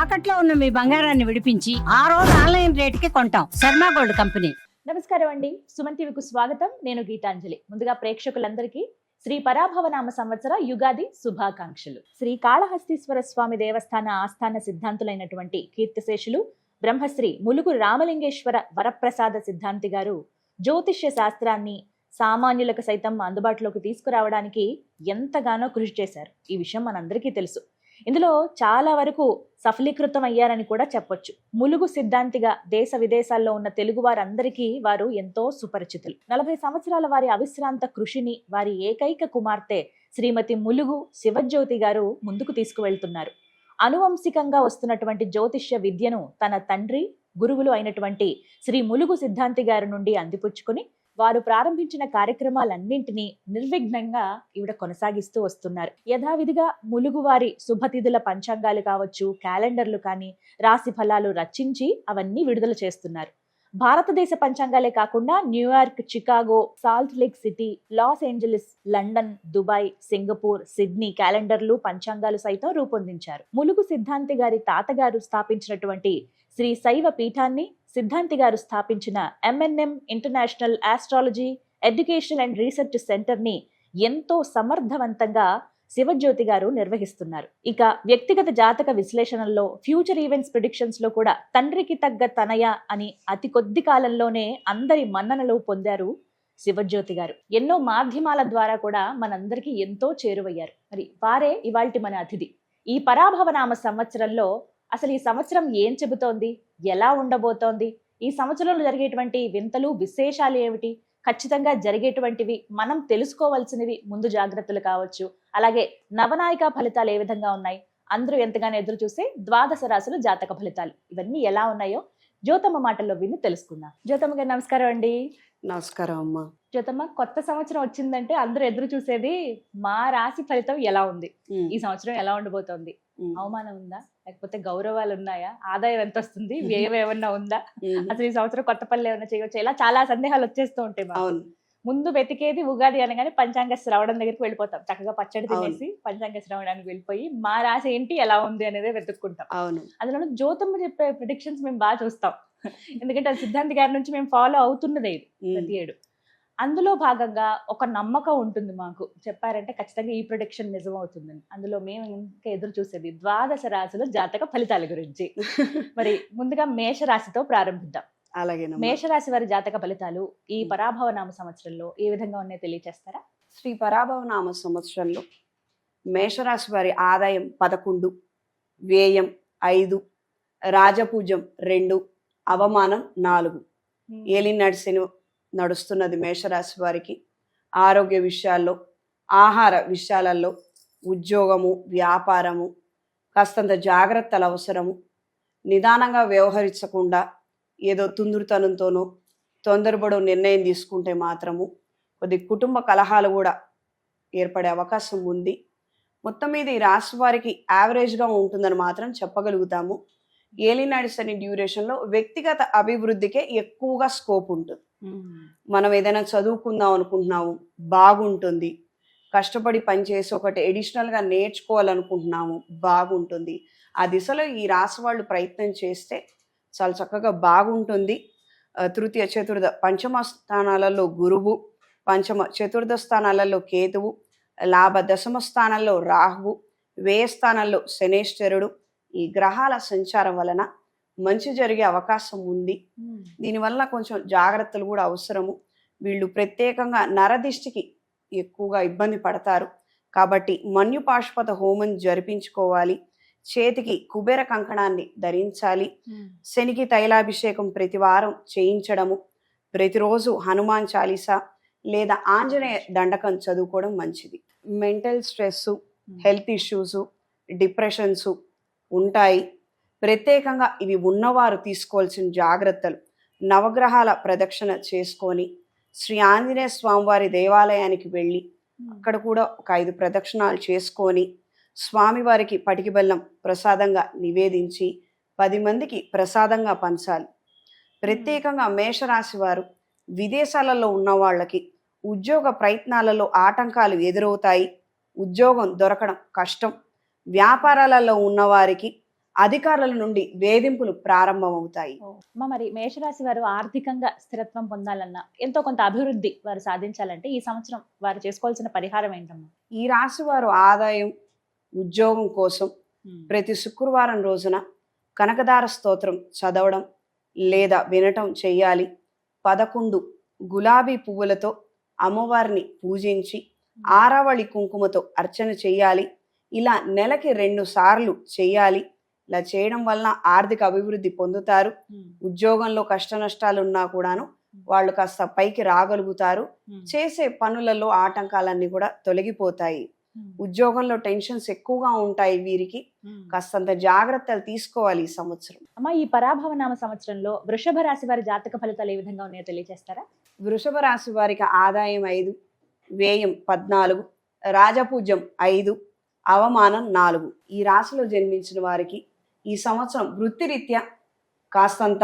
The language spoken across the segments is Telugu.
తాకట్లో ఉన్న మీ బంగారాన్ని విడిపించి ఆ రోజు ఆన్లైన్ రేటుకి కొంటాం. Sharma gold company. నమస్కారం అండి. సుమన్ టీవీకు స్వాగతం. నేను గీతాంజలి. ముందుగా ప్రేక్షకులందరికీ శ్రీ పరాభవనామ సంవత్సర యుగాది శుభాకాంక్షలు. శ్రీ కాళహస్తీశ్వర స్వామి దేవస్థాన ఆస్థాన సిద్ధాంతులైనటువంటి కీర్తిశేషులు బ్రహ్మశ్రీ ములుగు రామలింగేశ్వర వరప్రసాద సిద్ధాంతి గారు జ్యోతిష్య శాస్త్రాన్ని సామాన్యులకు సైతం అందుబాటులోకి తీసుకురావడానికి ఎంతగానో కృషి చేశారు. ఈ విషయం మనందరికీ తెలుసు. ఇందులో చాలా వరకు సఫలీకృతం అయ్యారని కూడా చెప్పొచ్చు. ములుగు సిద్ధాంతిగా దేశ విదేశాల్లో ఉన్న తెలుగు వారందరికీ వారు ఎంతో సుపరిచితులు. 40 సంవత్సరాల వారి అవిశ్రాంత కృషిని వారి ఏకైక కుమార్తె శ్రీమతి ములుగు శివజ్యోతి గారు ముందుకు తీసుకువెళ్తున్నారు. అనువంశికంగా వస్తున్నటువంటి జ్యోతిష్య విద్యను తన తండ్రి గురువులు అయినటువంటి శ్రీ ములుగు సిద్ధాంతి గారి నుండి అందిపుచ్చుకుని వారు ప్రారంభించిన కార్యక్రమాలన్నింటినీ నిర్విఘ్నంగా ఈవిడ కొనసాగిస్తూ వస్తున్నారు. యథావిధిగా ములుగు వారి శుభతిథుల పంచాంగాలు కావచ్చు, క్యాలెండర్లు కానీ, రాశి ఫలాలు రచించి అవన్నీ విడుదల చేస్తున్నారు. భారతదేశ పంచాంగాలే కాకుండా New York, Chicago, Salt Lake City, Los Angeles, London, Dubai, Singapore, Sydney క్యాలెండర్లు, పంచాంగాలు సైతం రూపొందించారు. ములుగు సిద్ధాంతి గారి తాతగారు స్థాపించినటువంటి శ్రీ శైవ పీఠాన్ని సిద్ధాంతి గారు స్థాపించిన M&M international astrology education and research centre ని ఎంతో సమర్థవంతంగా శివజ్యోతి గారు నిర్వహిస్తున్నారు. ఇక వ్యక్తిగత జాతక విశ్లేషణల్లో, ఫ్యూచర్ ఈవెంట్స్ ప్రిడిక్షన్స్ లో కూడా తండ్రికి తగ్గ తనయ అని అతి కొద్ది కాలంలోనే అందరి మన్ననలు పొందారు శివజ్యోతి గారు. ఎన్నో మాధ్యమాల ద్వారా కూడా మనందరికీ ఎంతో చేరువయ్యారు. మరి వారే ఇవాల్టి మన అతిథి. ఈ పరాభవనామ సంవత్సరంలో అసలు ఈ సంవత్సరం ఏం చెబుతోంది, ఎలా ఉండబోతోంది, ఈ సంవత్సరంలో జరిగేటువంటి వింతలు, విశేషాలు ఏమిటి, ఖచ్చితంగా జరిగేటువంటివి, మనం తెలుసుకోవాల్సినవి, ముందు జాగ్రత్తలు కావచ్చు, అలాగే నవనాయిక ఫలితాలు ఏ విధంగా ఉన్నాయి, అందరూ ఎంతగానో ఎదురు చూసే ద్వాదశ రాశులు జాతక ఫలితాలు ఇవన్నీ ఎలా ఉన్నాయో జ్యోతమ్మ మాటల్లో విని తెలుసుకుందాం. జ్యోతమ్మ గారు నమస్కారం అండి. నమస్కారం అమ్మా. జ్యోతమ్మ, కొత్త సంవత్సరం వచ్చిందంటే అందరూ ఎదురు చూసేది మా రాశి ఫలితం ఎలా ఉంది, ఈ సంవత్సరం ఎలా ఉండబోతోంది, అవమానం ఉందా, లేకపోతే గౌరవాలు ఉన్నాయా, ఆదాయం ఎంత వస్తుంది, వ్యయం ఏమన్నా ఉందా, అసలు ఈ సంవత్సరం కొత్త పనులు ఏమన్నా చేయవచ్చు, ఇలా చాలా సందేహాలు వచ్చేస్తూ ఉంటాయి మాకు. ముందు వెతికేది ఉగాది అనగానే పంచాంగ శ్రవణం దగ్గరికి వెళ్ళిపోతాం. చక్కగా పచ్చడి తినేసి పంచాంగ శ్రవణానికి వెళ్ళిపోయి మా రాశి ఏంటి, ఎలా ఉంది అనేది వెతుక్కుంటాం. అందులో జ్యోతమ్మ చెప్పే ప్రిడిక్షన్స్ మేము బాగా చూస్తాం. ఎందుకంటే అది సిద్ధాంతి గారి నుంచి మేము ఫాలో అవుతున్నదే ఇది ప్రతి ఏడు. అందులో భాగంగా ఒక నమ్మకం ఉంటుంది మాకు, చెప్పారంటే ఖచ్చితంగా ఈ ప్రొడిక్షన్ నిజం అవుతుందని. అందులో మేము ఇంకా ఎదురు చూసేది ద్వాదశ రాశుల జాతక ఫలితాల గురించి. మరి ముందుగా మేషరాశితో ప్రారంభిద్దాం. అలాగే. మేషరాశి వారి జాతక ఫలితాలు ఈ పరాభవనామ సంవత్సరంలో ఏ విధంగా ఉన్నాయో తెలియచేస్తారా? శ్రీ పరాభవనామ సంవత్సరంలో మేషరాశి వారి ఆదాయం 11, వ్యయం 5, రాజపూజం 2, అవమానం 4. ఏలినాటి శని నడుస్తున్నది మేషరాశి వారికి. ఆరోగ్య విషయాల్లో, ఆహార విషయాలలో, ఉద్యోగము, వ్యాపారము కాస్తంత జాగ్రత్తలు అవసరము. నిదానంగా వ్యవహరించకుండా ఏదో తుందురుతనంతోనో తొందరపడో నిర్ణయం తీసుకుంటే మాత్రము కొద్ది కుటుంబ కలహాలు కూడా ఏర్పడే అవకాశం ఉంది. మొత్తం మీద ఈ రాశి వారికి యావరేజ్గా ఉంటుందని మాత్రం చెప్పగలుగుతాము. ఏలినాటి శని డ్యూరేషన్లో వ్యక్తిగత అభివృద్ధికే ఎక్కువగా స్కోప్ ఉంటుంది. మనం ఏదైనా చదువుకుందాం అనుకుంటున్నాము, బాగుంటుంది. కష్టపడి పనిచేసి ఒకటి అడిషనల్గా నేర్చుకోవాలనుకుంటున్నాము, బాగుంటుంది. ఆ దిశలో ఈ రాశి వాళ్ళు ప్రయత్నం చేస్తే చాలా చక్కగా బాగుంటుంది. తృతీయ, చతుర్థ, పంచమ స్థానాలలో గురువు, పంచమ, చతుర్థ స్థానాలలో కేతువు, లాభ దశమ స్థానంలో రాహువు, వ్యయ స్థానంలో శనేశ్వరుడు. ఈ గ్రహాల సంచారం వలన మంచి జరిగే అవకాశం ఉంది. దీనివల్ల కొంచెం జాగ్రత్తలు కూడా అవసరము. వీళ్ళు ప్రత్యేకంగా నరదిష్టికి ఎక్కువగా ఇబ్బంది పడతారు కాబట్టి మన్యుపాశుపత హోమం జరిపించుకోవాలి. చేతికి కుబేర కంకణాన్ని ధరించాలి. శనికి తైలాభిషేకం ప్రతి వారం చేయించడము, ప్రతిరోజు హనుమాన్ చాలీసా లేదా ఆంజనేయ దండకం చదువుకోవడం మంచిది. Mental stress, health issues, depressions ఉంటాయి. ప్రత్యేకంగా ఇవి ఉన్నవారు తీసుకోవాల్సిన జాగ్రత్తలు: నవగ్రహాల ప్రదక్షిణ చేసుకొని శ్రీ ఆంజనేయ స్వామివారి దేవాలయానికి వెళ్ళి అక్కడ కూడా ఒక 5 ప్రదక్షిణాలు చేసుకొని స్వామివారికి పటికి బెల్లం ప్రసాదంగా నివేదించి 10 మందికి ప్రసాదంగా పంచాలి. ప్రత్యేకంగా మేషరాశి వారు విదేశాలలో ఉన్న వాళ్ళకి ఉద్యోగ ప్రయత్నాలలో ఆటంకాలు ఎదురవుతాయి. ఉద్యోగం దొరకడం కష్టం. వ్యాపారాలలో ఉన్నవారికి అధికారుల నుండి వేధింపులు ప్రారంభమవుతాయి. అమ్మ, మరి మేషరాశి వారు ఆర్థికంగా స్థిరత్వం పొందాలన్నా, ఎంతో కొంత అభివృద్ధి వారు సాధించాలంటే ఈ సంవత్సరం వారు చేసుకోవాల్సిన పరిహారం ఏంటమ్మా? ఈ రాశి వారు ఆదాయం, ఉద్యోగం కోసం ప్రతి శుక్రవారం రోజున కనకదార స్తోత్రం చదవడం లేదా వినటం చెయ్యాలి. 11 గులాబీ పువ్వులతో అమ్మవారిని పూజించి ఆరావళి కుంకుమతో అర్చన చెయ్యాలి. ఇలా నెలకి 2 సార్లు చెయ్యాలి. ఇలా చేయడం వలన ఆర్థిక అభివృద్ధి పొందుతారు. ఉద్యోగంలో కష్ట నష్టాలు ఉన్నా కూడాను వాళ్ళు కాస్త పైకి రాగలుగుతారు. చేసే పనులలో ఆటంకాలన్నీ కూడా తొలగిపోతాయి. ఉద్యోగంలో టెన్షన్స్ ఎక్కువగా ఉంటాయి వీరికి. కాస్తంత జాగ్రత్తలు తీసుకోవాలి ఈ సంవత్సరం. అమ్మ, ఈ పరాభవనామ సంవత్సరంలో వృషభ రాశి వారి జాతక ఫలితాలు ఏ విధంగా ఉన్నాయో తెలియజేస్తారా? వృషభ రాశి వారికి ఆదాయం 5, వ్యయం 14, రాజపూజ్యం 5, అవమానం 4. ఈ రాశిలో జన్మించిన వారికి ఈ సంవత్సరం వృత్తిరీత్యా కాస్తంత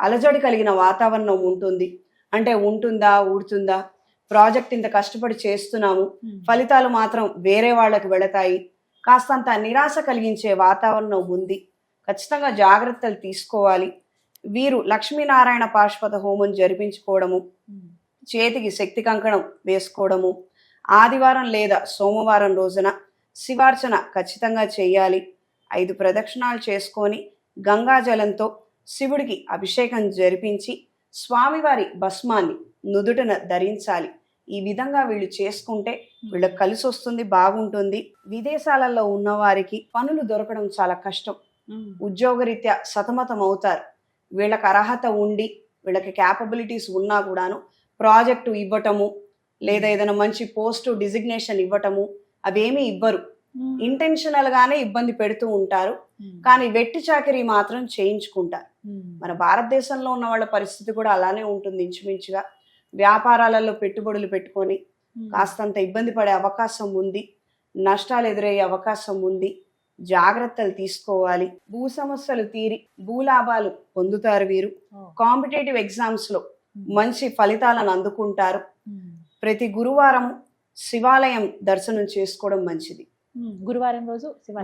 అలజడి కలిగిన వాతావరణం ఉంటుంది. అంటే ఉంటుందా ఊడుతుందా, ప్రాజెక్ట్ ఇంత కష్టపడి చేస్తున్నాము, ఫలితాలు మాత్రం వేరే వాళ్ళకి వెళతాయి, కాస్తంత నిరాశ కలిగించే వాతావరణం ఉంది. ఖచ్చితంగా జాగ్రత్తలు తీసుకోవాలి. వీరు లక్ష్మీనారాయణ పాశుపత హోమం జరిపించుకోవడము, చేతికి శక్తి కంకణం వేసుకోవడము, ఆదివారం లేదా సోమవారం రోజున శివార్చన ఖచ్చితంగా చేయాలి. 5 ప్రదక్షిణాలు చేసుకొని గంగాజలంతో శివుడికి అభిషేకం జరిపించి స్వామివారి భస్మాన్ని నుదుటన ధరించాలి. ఈ విధంగా వీళ్ళు చేసుకుంటే వీళ్ళకి కలిసి వస్తుంది, బాగుంటుంది. విదేశాలలో ఉన్న వారికి పనులు దొరకడం చాలా కష్టం. ఉద్యోగరీత్యా సతమతం అవుతారు. వీళ్ళకి అర్హత ఉండి వీళ్ళకి క్యాపబిలిటీస్ ఉన్నా కూడాను ప్రాజెక్టు ఇవ్వటము లేదా ఏదైనా మంచి పోస్టు డిజిగ్నేషన్ ఇవ్వటము అవేమీ ఇవ్వరు. ఇంటెన్షనల్ గానే ఇబ్బంది పెడుతూ ఉంటారు. కానీ వెట్టి చాకరీ మాత్రం చేయించుకుంటారు. మన భారతదేశంలో ఉన్న వాళ్ళ పరిస్థితి కూడా అలానే ఉంటుంది ఇంచుమించుగా. వ్యాపారాలలో పెట్టుబడులు పెట్టుకొని కాస్తంత ఇబ్బంది పడే అవకాశం ఉంది, నష్టాలు ఎదురయ్యే అవకాశం ఉంది. జాగ్రత్తలు తీసుకోవాలి. భూ సమస్యలు తీరి భూలాభాలు పొందుతారు వీరు. కాంపిటేటివ్ ఎగ్జామ్స్ లో మంచి ఫలితాలను అందుకుంటారు. ప్రతి గురువారం శివాలయం దర్శనం చేసుకోవడం మంచిది.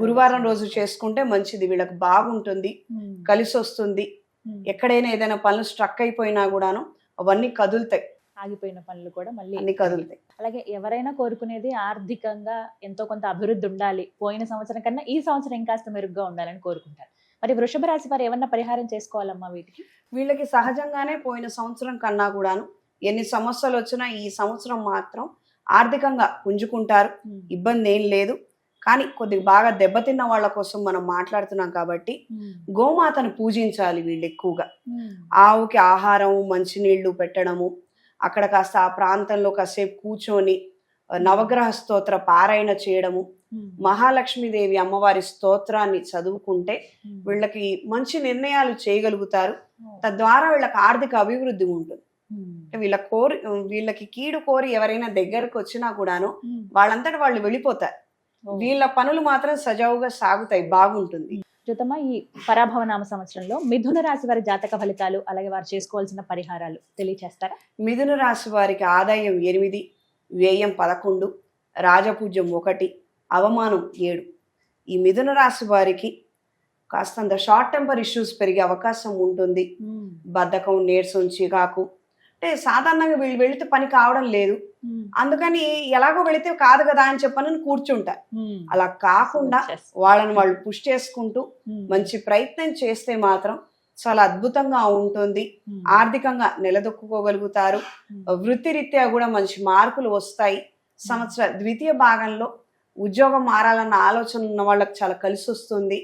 గురువారం రోజు చేసుకుంటే మంచిది. వీళ్ళకి బాగుంటుంది, కలిసి వస్తుంది. ఎక్కడైనా ఏదైనా పనులు స్ట్రక్ అయిపోయినా కూడాను అవన్నీ కదులుతాయి. ఆగిపోయిన పనులు కూడా మళ్ళీ అన్ని కదులుతాయి. అలాగే ఎవరైనా కోరుకునేది ఆర్థికంగా ఎంతో కొంత అభివృద్ధి ఉండాలి, పోయిన సంవత్సరం కన్నా ఈ సంవత్సరం ఇంకాస్త మెరుగ్గా ఉండాలని కోరుకుంటారు. మరి వృషభ రాశి వారు ఏమన్నా పరిహారం చేసుకోవాలమ్మా వీటికి? వీళ్ళకి సహజంగానే పోయిన సంవత్సరం కన్నా కూడాను ఎన్ని సమస్యలు వచ్చినా ఈ సంవత్సరం మాత్రం ఆర్థికంగా పుంజుకుంటారు. ఇబ్బంది ఏం లేదు. కానీ కొద్దిగా బాగా దెబ్బతిన్న వాళ్ళ కోసం మనం మాట్లాడుతున్నాం కాబట్టి గోమాతను పూజించాలి వీళ్ళు ఎక్కువగా. ఆవుకి ఆహారం, మంచినీళ్లు పెట్టడము, అక్కడ కాస్త ఆ ప్రాంతంలో కాసేపు కూర్చొని నవగ్రహ స్తోత్ర పారాయణ చేయడము, మహాలక్ష్మీదేవి అమ్మవారి స్తోత్రాన్ని చదువుకుంటే వీళ్ళకి మంచి నిర్ణయాలు చేయగలుగుతారు. తద్వారా వీళ్ళకి ఆర్థిక అభివృద్ధి ఉంటుంది. వీళ్ళకి కీడు కోరి ఎవరైనా దగ్గరకు వచ్చినా కూడాను వాళ్ళంతటా వాళ్ళు వెళ్ళిపోతారు. వీళ్ళ పనులు మాత్రం సజావుగా సాగుతాయి, బాగుంటుంది. జతమ్మ, ఈ పరాభవనామ సంవత్సరంలో మిథున రాశి వారి జాతక ఫలితాలు అలాగే వారు చేసుకోవాల్సిన పరిహారాలు తెలియచేస్తారా? మిథున రాశి వారికి ఆదాయం 8, వ్యయం 11, రాజపూజ్యం 1, అవమానం 7. ఈ మిథున రాశి వారికి కాస్తంత షార్ట్ టెంపర్ ఇష్యూస్ పెరిగే అవకాశం ఉంటుంది. బద్ధకం, నీరసం, చికాకు. అంటే సాధారణంగా వీళ్ళు వెళితే పని కావడం లేదు, అందుకని ఎలాగో వెళితే కాదు కదా అని చెప్పని కూర్చుంటారు. అలా కాకుండా వాళ్ళని వాళ్ళు పుష్ చేసుకుంటూ మంచి ప్రయత్నం చేస్తే మాత్రం చాలా అద్భుతంగా ఉంటుంది. ఆర్థికంగా నిలదొక్కుకోగలుగుతారు. వృత్తిరీత్యా కూడా మంచి మార్కులు వస్తాయి. సంవత్సర ద్వితీయ భాగంలో ఉద్యోగం మారాలన్న ఆలోచన ఉన్న వాళ్ళకి చాలా కలిసి వస్తుంది.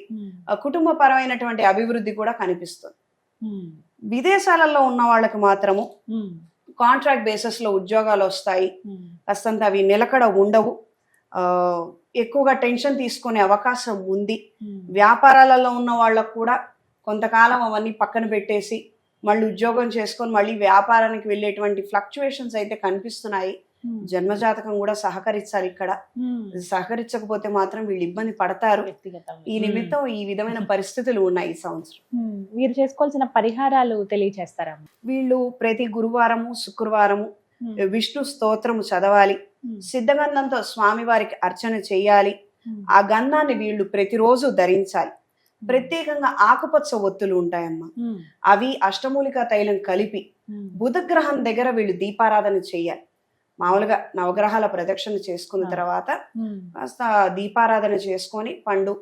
కుటుంబపరమైనటువంటి అభివృద్ధి కూడా కనిపిస్తుంది. విదేశాలలో ఉన్న వాళ్ళకి మాత్రము కాంట్రాక్ట్ బేసిస్ లో ఉద్యోగాలు వస్తాయి. కాస్తంత అవి నిలకడ ఉండవు. ఎక్కువగా టెన్షన్ తీసుకునే అవకాశం ఉంది. వ్యాపారాలలో ఉన్న వాళ్ళకు కూడా కొంతకాలం అవన్నీ పక్కన పెట్టేసి మళ్ళీ ఉద్యోగం చేసుకొని మళ్ళీ వ్యాపారానికి వెళ్ళేటువంటి ఫ్లక్చువేషన్స్ అయితే కనిపిస్తున్నాయి. జన్మజాతకం కూడా సహకరించాలి. ఇక్కడ సహకరించకపోతే మాత్రం వీళ్ళు ఇబ్బంది పడతారు. ఈ నిమిత్తం ఈ విధమైన పరిస్థితులు ఉన్నాయి ఈ సంవత్సరం. వీరు చేసుకోవాల్సిన పరిహారాలు తెలియచేస్తారా? వీళ్ళు ప్రతి గురువారము, శుక్రవారము విష్ణు స్తోత్రము చదవాలి. సిద్ధగంధంతో స్వామివారికి అర్చన చేయాలి. ఆ గంధాన్ని వీళ్ళు ప్రతిరోజు ధరించాలి. ప్రత్యేకంగా ఆకుపచ్చ ఒత్తులు ఉంటాయమ్మా. అవి అష్టమూలికా తైలం కలిపి బుధగ్రహం దగ్గర వీళ్ళు దీపారాధన చేయాలి. మామూలుగా నవగ్రహాల ప్రదక్షిణ చేసుకున్న తర్వాత కాస్త దీపారాధన చేసుకొని పండు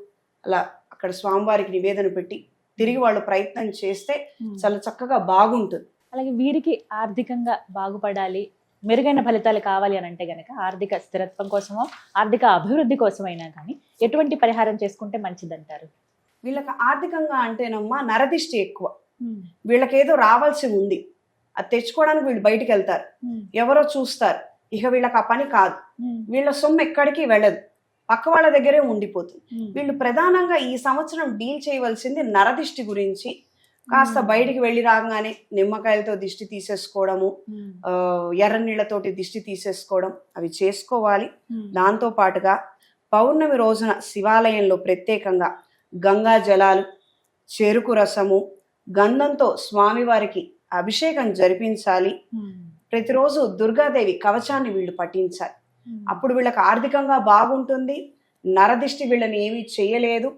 అలా అక్కడ స్వామివారికి నివేదన పెట్టి తిరిగి వాళ్ళు ప్రయత్నం చేస్తే చాలా చక్కగా బాగుంటుంది. అలాగే వీరికి ఆర్థికంగా బాగుపడాలి, మెరుగైన ఫలితాలు కావాలి అని అంటే గనక ఆర్థిక స్థిరత్వం కోసమో ఆర్థిక అభివృద్ధి కోసమైనా కానీ ఎటువంటి పరిహారం చేసుకుంటే మంచిదంటారు? వీళ్ళకి ఆర్థికంగా అంటేనమ్మా నరదిష్టి ఎక్కువ. వీళ్ళకేదో రావాల్సి ఉంది, అది తెచ్చుకోవడానికి వీళ్ళు బయటికి వెళ్తారు, ఎవరో చూస్తారు, ఇక వీళ్ళకి ఆ పని కాదు, వీళ్ళ సొమ్ము ఎక్కడికి వెళ్ళదు, పక్క వాళ్ళ దగ్గరే ఉండిపోతుంది. వీళ్ళు ప్రధానంగా ఈ సంవత్సరం డీల్ చేయవలసింది నరదిష్టి గురించి. కాస్త బయటికి వెళ్ళి రాగానే నిమ్మకాయలతో దిష్టి తీసేసుకోవడము, ఎర్ర నీళ్లతోటి దిష్టి తీసేసుకోవడం అవి చేసుకోవాలి. దాంతో పాటుగా పౌర్ణమి రోజున శివాలయంలో ప్రత్యేకంగా గంగా జలాలు, చెరుకు రసము, గంధంతో స్వామివారికి అభిషేకం జరిపించాలి. ప్రతిరోజు దుర్గాదేవి కవచాన్ని వీళ్ళు పఠించాలి. అప్పుడు వీళ్ళకి ఆర్థికంగా బాగుంటుంది, నరదిష్టి వీళ్ళని ఏమీ చేయలేదు,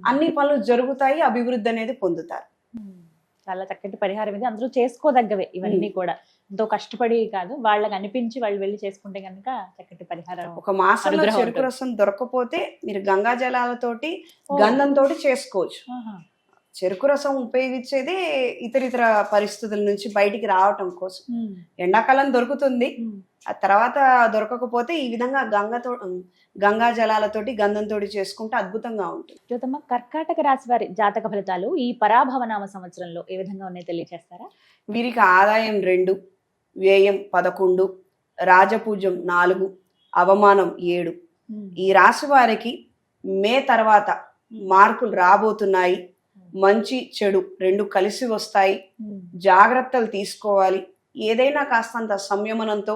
అన్ని పనులు జరుగుతాయి, అభివృద్ధి అనేది పొందుతారు. చాలా చక్కటి పరిహారం ఇది. అందరూ చేసుకోదగ్గవే ఇవన్నీ కూడా, ఎంతో కష్టపడి కాదు, వాళ్ళకి అనిపించి వాళ్ళు వెళ్ళి చేసుకుంటే కనుక చక్కటి పరిహారం. ఒక మాసంలో చెరుకు రసం దొరకకపోతే మీరు గంగా జలాలతోటి గంధంతో చేసుకోవచ్చు. చెరుకు రసం ఉపయోగించేది ఇతర పరిస్థితుల నుంచి బయటికి రావటం కోసం. ఎండాకాలం దొరుకుతుంది, ఆ తర్వాత దొరకకపోతే ఈ విధంగా గంగా జలాలతోటి గంధంతో చేసుకుంటే అద్భుతంగా ఉంటుంది. జ్యోతమ్మ, కర్కాటక రాశి వారి జాతక ఫలితాలు ఈ పరాభవనామ సంవత్సరంలో ఏ విధంగా ఉన్నాయో తెలియజేస్తారా? వీరికి ఆదాయం 2, వ్యయం 11, రాజపూజ్యం 4, అవమానం 7. ఈ రాశి వారికి మే తర్వాత మార్పులు రాబోతున్నాయి. మంచి చెడు 2 కలిసి వస్తాయి. జాగ్రత్తలు తీసుకోవాలి. ఏదైనా కాస్తంత సంయమనంతో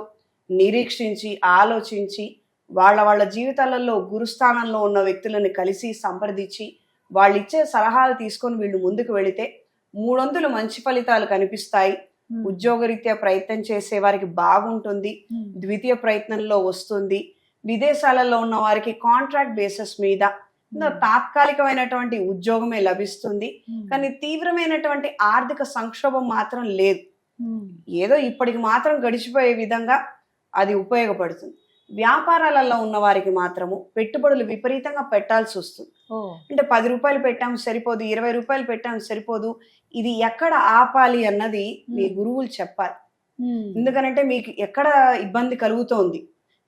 నిరీక్షించి ఆలోచించి వాళ్ళ జీవితాలలో గురుస్థానంలో ఉన్న వ్యక్తులను కలిసి సంప్రదించి వాళ్ళు ఇచ్చే సలహాలు తీసుకొని వీళ్ళు ముందుకు వెళితే 300 మంచి ఫలితాలు కనిపిస్తాయి. ఉద్యోగరీత్యా ప్రయత్నం చేసే వారికి బాగుంటుంది, ద్వితీయ ప్రయత్నంలో వస్తుంది. విదేశాలలో ఉన్న వారికి కాంట్రాక్ట్ బేసిస్ మీద తాత్కాలికమైనటువంటి ఉద్యోగమే లభిస్తుంది, కానీ తీవ్రమైనటువంటి ఆర్థిక సంక్షోభం మాత్రం లేదు. ఏదో ఇప్పటికి మాత్రం గడిచిపోయే విధంగా అది ఉపయోగపడుతుంది. వ్యాపారాలలో ఉన్న వారికి మాత్రము పెట్టుబడులు విపరీతంగా పెట్టాల్సి వస్తుంది. అంటే 10 రూపాయలు పెట్టాము సరిపోదు, 20 రూపాయలు పెట్టాము సరిపోదు, ఇది ఎక్కడ ఆపాలి అన్నది మీ గురువులు చెప్పాలి. ఎందుకనంటే మీకు ఎక్కడ ఇబ్బంది కలుగుతోంది,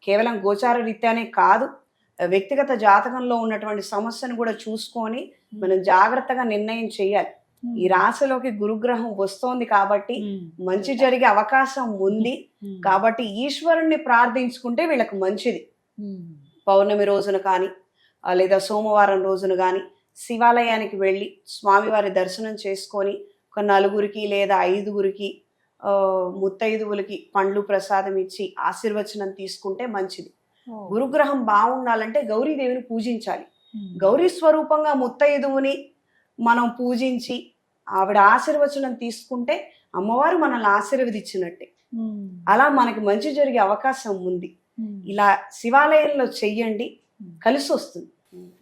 కేవలం గోచార రీత్యానే కాదు, వ్యక్తిగత జాతకంలో ఉన్నటువంటి సమస్యను కూడా చూసుకొని మనం జాగ్రత్తగా నిర్ణయం చేయాలి. ఈ రాశిలోకి గురుగ్రహం వస్తోంది కాబట్టి మంచి జరిగే అవకాశం ఉంది. కాబట్టి ఈశ్వరుణ్ణి ప్రార్థించుకుంటే వీళ్ళకి మంచిది. పౌర్ణమి రోజున కానీ లేదా సోమవారం రోజున కానీ శివాలయానికి వెళ్ళి స్వామివారి దర్శనం చేసుకొని ఒక 4 లేదా 5 ముత్తైదువులకి పండ్లు ప్రసాదం ఇచ్చి ఆశీర్వచనం తీసుకుంటే మంచిది. గురుగ్రహం బాగుండాలంటే గౌరీదేవిని పూజించాలి. గౌరీ స్వరూపంగా ముత్తైదువుని మనం పూజించి ఆవిడ ఆశీర్వచనం తీసుకుంటే అమ్మవారు మనల్ని ఆశీర్వదించినట్టే. అలా మనకి మంచి జరిగే అవకాశం ఉంది. ఇలా శివాలయంలో చెయ్యండి, కలిసి వస్తుంది.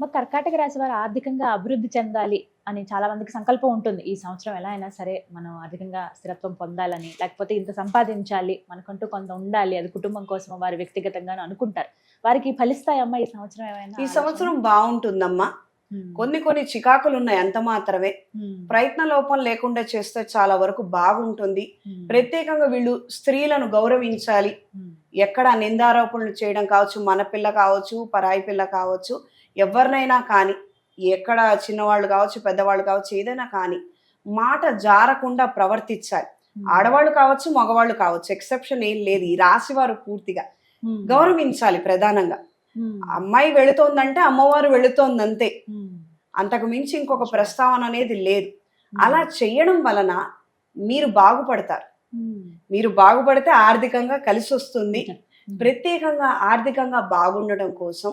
మా కర్కాటక రాశి వారు ఆర్థికంగా అభివృద్ధి చెందాలి అని చాలా మందికి సంకల్పం ఉంటుంది. ఈ సంవత్సరం ఎలా అయినా సరే మనం ఆర్థికంగా స్థిరత్వం పొందాలని, లేకపోతే ఇంత సంపాదించాలి, మనకంటూ కొంత ఉండాలి, అది కుటుంబం కోసం వారు వ్యక్తిగతంగా అనుకుంటారు. వారికి ఫలిస్తాయమ్మా ఈ సంవత్సరం ఏమైనా? ఈ సంవత్సరం బాగుంటుందమ్మా. కొన్ని చికాకులు ఉన్నాయి, అంత మాత్రమే. ప్రయత్న లోపం లేకుండా చేస్తే చాలా వరకు బాగుంటుంది. ప్రత్యేకంగా వీళ్ళు స్త్రీలను గౌరవించాలి. ఎక్కడ నిందారోపణలు చేయడం కావచ్చు, మన పిల్ల కావచ్చు, పరాయి పిల్ల కావచ్చు, ఎవరినైనా కానీ, ఎక్కడ చిన్నవాళ్ళు కావచ్చు, పెద్దవాళ్ళు కావచ్చు, ఏదైనా కానీ మాట జారకుండా ప్రవర్తించాలి. ఆడవాళ్ళు కావచ్చు, మగవాళ్ళు కావచ్చు, ఎక్సెప్షన్ ఏం లేదు. ఈ రాశి వారు పూర్తిగా గౌరవించాలి. ప్రధానంగా అమ్మాయి వెళుతోందంటే అమ్మవారు వెళుతోందంతే, అంతకు మించి ఇంకొక ప్రస్తావన అనేది లేదు. అలా చెయ్యడం వలన మీరు బాగుపడతారు. మీరు బాగుపడితే ఆర్థికంగా కలిసి వస్తుంది. ప్రత్యేకంగా ఆర్థికంగా బాగుండడం కోసం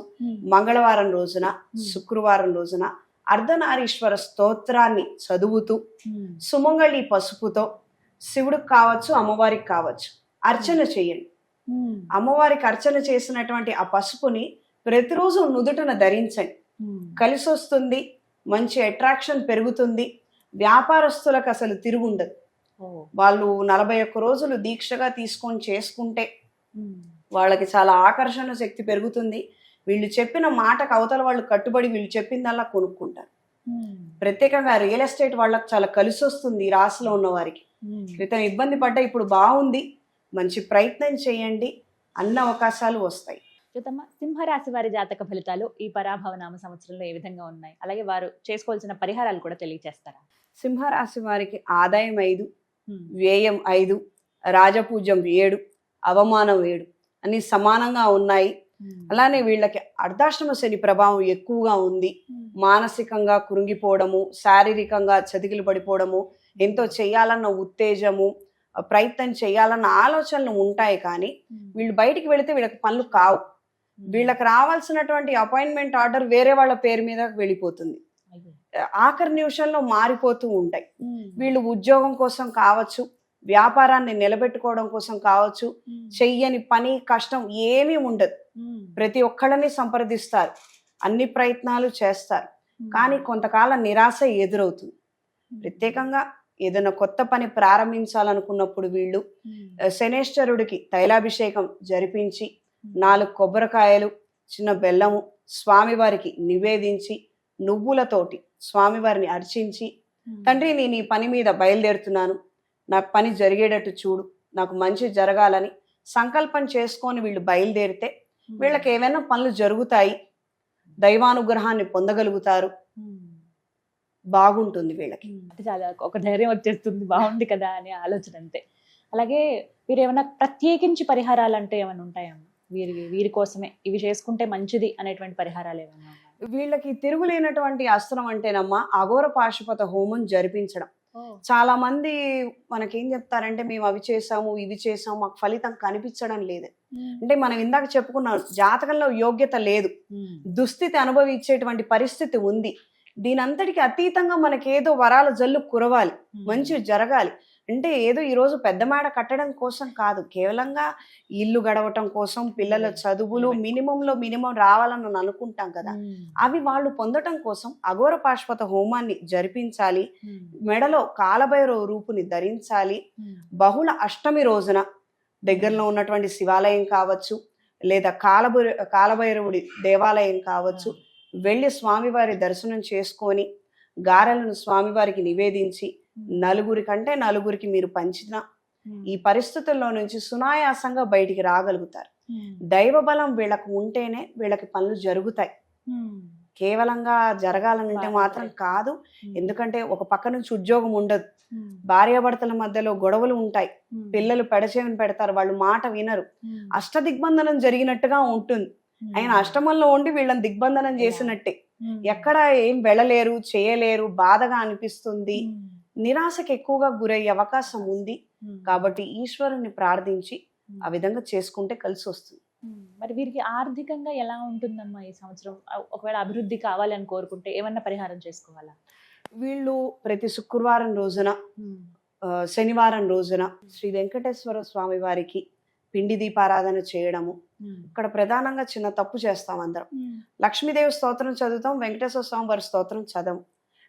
మంగళవారం రోజున, శుక్రవారం రోజున అర్ధనారీశ్వర స్తోత్రాన్ని చదువుతూ సుమంగళి పసుపుతో శివుడికి కావచ్చు, అమ్మవారికి కావచ్చు అర్చన చేయండి. అమ్మవారికి అర్చన చేసినటువంటి ఆ పసుపుని ప్రతిరోజు నుదుటన ధరించండి. కలిసి వస్తుంది. మంచి అట్రాక్షన్ పెరుగుతుంది. వ్యాపారస్తులకు అసలు తిరుగుండదు. వాళ్ళు 41 రోజులు దీక్షగా తీసుకొని చేసుకుంటే వాళ్ళకి చాలా ఆకర్షణ శక్తి పెరుగుతుంది. వీళ్ళు చెప్పిన మాటకు అవతల వాళ్ళు కట్టుబడి వీళ్ళు చెప్పిందల్లా కొనుక్కుంటారు. ప్రత్యేకంగా రియల్ ఎస్టేట్ వాళ్ళకి చాలా కలిసి వస్తుంది. ఈ రాశిలో ఉన్న వారికి క్రితం ఇబ్బంది పడ్డా ఇప్పుడు బాగుంది, మంచి ప్రయత్నం చేయండి, అన్ని అవకాశాలు వస్తాయి. జ్యోతమ్మ, సింహరాశి వారి జాతక ఫలితాలు ఈ పరాభవనామ సంవత్సరంలో ఏ విధంగా ఉన్నాయి, అలాగే వారు చేసుకోవాల్సిన పరిహారాలు కూడా తెలియజేస్తారా? సింహరాశి వారికి ఆదాయం 5, వ్యయం 5, రాజపూజ్యం 7, అవమానం 7 అన్ని సమానంగా ఉన్నాయి. అలానే వీళ్ళకి అర్ధాష్టమ శని ప్రభావం ఎక్కువగా ఉంది. మానసికంగా కృంగిపోవడము, శారీరకంగా చతికిలు పడిపోవడము, ఎంతో చేయాలన్న ఉత్తేజము, ప్రయత్నం చేయాలన్న ఆలోచనలు ఉంటాయి. కానీ వీళ్ళు బయటికి వెళితే వీళ్ళకి పనులు కావు. వీళ్ళకి రావాల్సినటువంటి అపాయింట్మెంట్ ఆర్డర్ వేరే వాళ్ళ పేరు మీద వెళ్ళిపోతుంది. ఆఖరి నిమిషంలో మారిపోతూ ఉంటాయి. వీళ్ళు ఉద్యోగం కోసం కావచ్చు, వ్యాపారాన్ని నిలబెట్టుకోవడం కోసం కావచ్చు, చెయ్యని పని కష్టం ఏమీ ఉండదు. ప్రతి ఒక్కళ్ళని సంప్రదిస్తారు, అన్ని ప్రయత్నాలు చేస్తారు. కానీ కొంతకాలం నిరాశ ఎదురవుతుంది. ప్రత్యేకంగా ఏదైనా కొత్త పని ప్రారంభించాలనుకున్నప్పుడు వీళ్ళు శనేశ్వరుడికి తైలాభిషేకం జరిపించి 4 కొబ్బరికాయలు, చిన్న బెల్లము స్వామివారికి నివేదించి నువ్వులతోటి స్వామివారిని అర్చించి, తండ్రి నేను ఈ పని మీద బయలుదేరుతున్నాను, నాకు పని జరిగేటట్టు చూడు, నాకు మంచి జరగాలని సంకల్పం చేసుకొని వీళ్ళు బయలుదేరితే వీళ్ళకి ఏమైనా పనులు జరుగుతాయి, దైవానుగ్రహాన్ని పొందగలుగుతారు, బాగుంటుంది వీళ్ళకి. అంటే చాలా ఒక ధైర్యం వచ్చేస్తుంది, బాగుంది కదా అనే ఆలోచన అంతే. అలాగే వీరు ఏమైనా ప్రత్యేకించి పరిహారాలు అంటే ఏమైనా ఉంటాయమ్మా? వీరి కోసమే ఇవి చేసుకుంటే మంచిది అనేటువంటి పరిహారాలు ఏమైనా? వీళ్ళకి తిరుగులేనటువంటి అస్త్రం అంటేనమ్మా అఘోర పాశుపత హోమం జరిపించడం. చాలా మంది మనకేం చెప్తారంటే మేము అవి చేసాము ఇవి చేసాము మాకు ఫలితం కనిపించడం లేదు అంటే, మనం ఇందాక చెప్పుకున్నాం జాతకంలో యోగ్యత లేదు, దుస్థితి అనుభవించేటువంటి పరిస్థితి ఉంది. దీనంతటికి అతీతంగా మనకేదో వరాల జల్లు కురవాలి, మంచి జరగాలి అంటే ఏదో ఈరోజు పెద్ద మేడ కట్టడం కోసం కాదు, కేవలంగా ఇల్లు గడవటం కోసం, పిల్లల చదువులు మినిమంలో మినిమం రావాలని అనుకుంటాం కదా, అవి వాళ్ళు పొందటం కోసం అఘోర పాశుపత హోమాన్ని జరిపించాలి. మెడలో కాలభైరవ రూపుని ధరించాలి. బహుళ అష్టమి రోజున దగ్గరలో ఉన్నటువంటి శివాలయం కావచ్చు, లేదా కాలభైరవుడి దేవాలయం కావచ్చు, వెళ్ళి స్వామివారి దర్శనం చేసుకొని గారెలను స్వామివారికి నివేదించి నలుగురికి మీరు పంచిన ఈ పరిస్థితుల్లో నుంచి సునాయాసంగా బయటికి రాగలుగుతారు. దైవ బలం వీళ్ళకు ఉంటేనే వీళ్ళకి పనులు జరుగుతాయి. కేవలంగా జరగాలనంటే మాత్రం కాదు. ఎందుకంటే ఒక పక్క నుంచి ఉద్యోగం ఉండదు, భార్యాభర్తల మధ్యలో గొడవలు ఉంటాయి, పిల్లలు పెడచేవిని పెడతారు, వాళ్ళు మాట వినరు, అష్టదిగ్బంధనం జరిగినట్టుగా ఉంటుంది. ఆయన అష్టమంలో ఉండి వీళ్ళని దిగ్బంధనం చేసినట్టే, ఎక్కడ ఏం వెళ్ళలేరు, చేయలేరు, బాధగా అనిపిస్తుంది, నిరాశకు ఎక్కువగా గురయ్యే అవకాశం ఉంది. కాబట్టి ఈశ్వరుని ప్రార్థించి ఆ విధంగా చేసుకుంటే కలిసి వస్తుంది. మరి వీరికి ఆర్థికంగా ఎలా ఉంటుందమ్మా ఈ సంవత్సరం? ఒకవేళ అభివృద్ధి కావాలని కోరుకుంటే ఏమన్నా పరిహారం చేసుకోవాలా? వీళ్ళు ప్రతి శుక్రవారం రోజున, శనివారం రోజున శ్రీ వెంకటేశ్వర స్వామి వారికి పిండి దీపారాధన చేయడము. ఇక్కడ ప్రధానంగా చిన్న తప్పు చేస్తాం అందరం, లక్ష్మీదేవి స్తోత్రం చదువుతాం, వెంకటేశ్వర స్వామి వారి స్తోత్రం చదవం,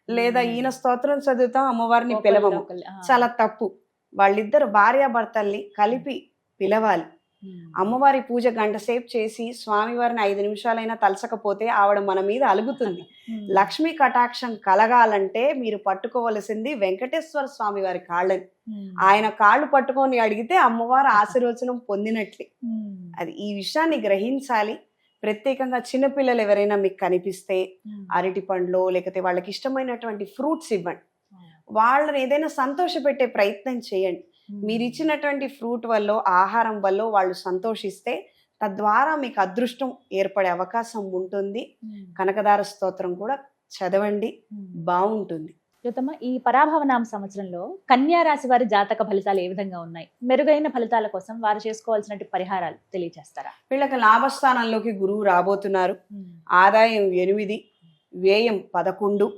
లేదా ఈయన స్తోత్రం చదువుతాం, అమ్మవారిని పిలవము. చాలా తప్పు. వాళ్ళిద్దరు భార్యాభర్తల్ని కలిపి పిలవాలి. అమ్మవారి పూజ గంట సేపు చేసి స్వామివారిని 5 నిమిషాలైనా తలచకపోతే ఆవిడ మన మీద అలుగుతుంది. లక్ష్మీ కటాక్షం కలగాలంటే మీరు పట్టుకోవలసింది వెంకటేశ్వర స్వామి వారి కాళ్ళని. ఆయన కాళ్ళు పట్టుకొని అడిగితే అమ్మవారు ఆశీర్వచనం పొందినట్లే. అది ఈ విషయాన్ని గ్రహించాలి. ప్రత్యేకంగా చిన్నపిల్లలు ఎవరైనా మీకు కనిపిస్తే అరటి పండ్లో లేకపోతే వాళ్ళకి ఇష్టమైనటువంటి ఫ్రూట్స్ ఇవ్వండి. వాళ్ళని ఏదైనా సంతోష పెట్టే ప్రయత్నం చేయండి. మీరు ఇచ్చినటువంటి ఫ్రూట్ వల్ల, ఆహారం వల్ల వాళ్ళు సంతోషిస్తే తద్వారా మీకు అదృష్టం ఏర్పడే అవకాశం ఉంటుంది. కనకదార స్తోత్రం కూడా చదవండి, బాగుంటుంది. జ్యోతమ్మ, ఈ పరాభవనామ సంవత్సరంలో కన్యా రాశి వారి జాతక ఫలితాలు ఏ విధంగా ఉన్నాయి? మెరుగైన ఫలితాల కోసం వారు చేసుకోవాల్సిన పరిహారాలు తెలియజేస్తారా? వీళ్ళకి లాభస్థానంలోకి గురువు రాబోతున్నారు. ఆదాయం 8, వ్యయం 11,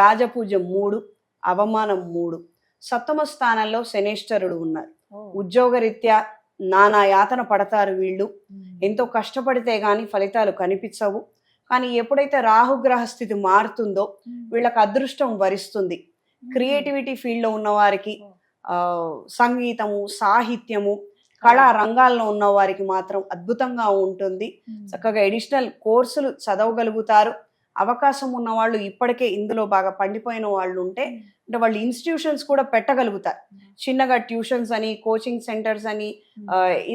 రాజపూజ్యం 3, అవమానం 3. సప్తమ స్థానంలో శనేశ్వరుడు ఉన్నారు. ఉద్యోగరీత్యా నానా యాతన పడతారు వీళ్ళు. ఎంతో కష్టపడితే గాని ఫలితాలు కనిపించవు. కానీ ఎప్పుడైతే రాహుగ్రహ స్థితి మారుతుందో వీళ్ళకి అదృష్టం వరిస్తుంది. క్రియేటివిటీ ఫీల్డ్ లో ఉన్న వారికి, సంగీతము, సాహిత్యము, కళా రంగాల్లో ఉన్న వారికి మాత్రం అద్భుతంగా ఉంటుంది. చక్కగా ఎడిషనల్ కోర్సులు చదవగలుగుతారు. అవకాశం ఉన్న వాళ్ళు, ఇప్పటికే ఇందులో బాగా పండిపోయిన వాళ్ళు ఉంటే అంటే వాళ్ళు ఇన్స్టిట్యూషన్స్ కూడా పెట్టగలుగుతారు. చిన్నగా ట్యూషన్స్ అని, కోచింగ్ సెంటర్స్ అని,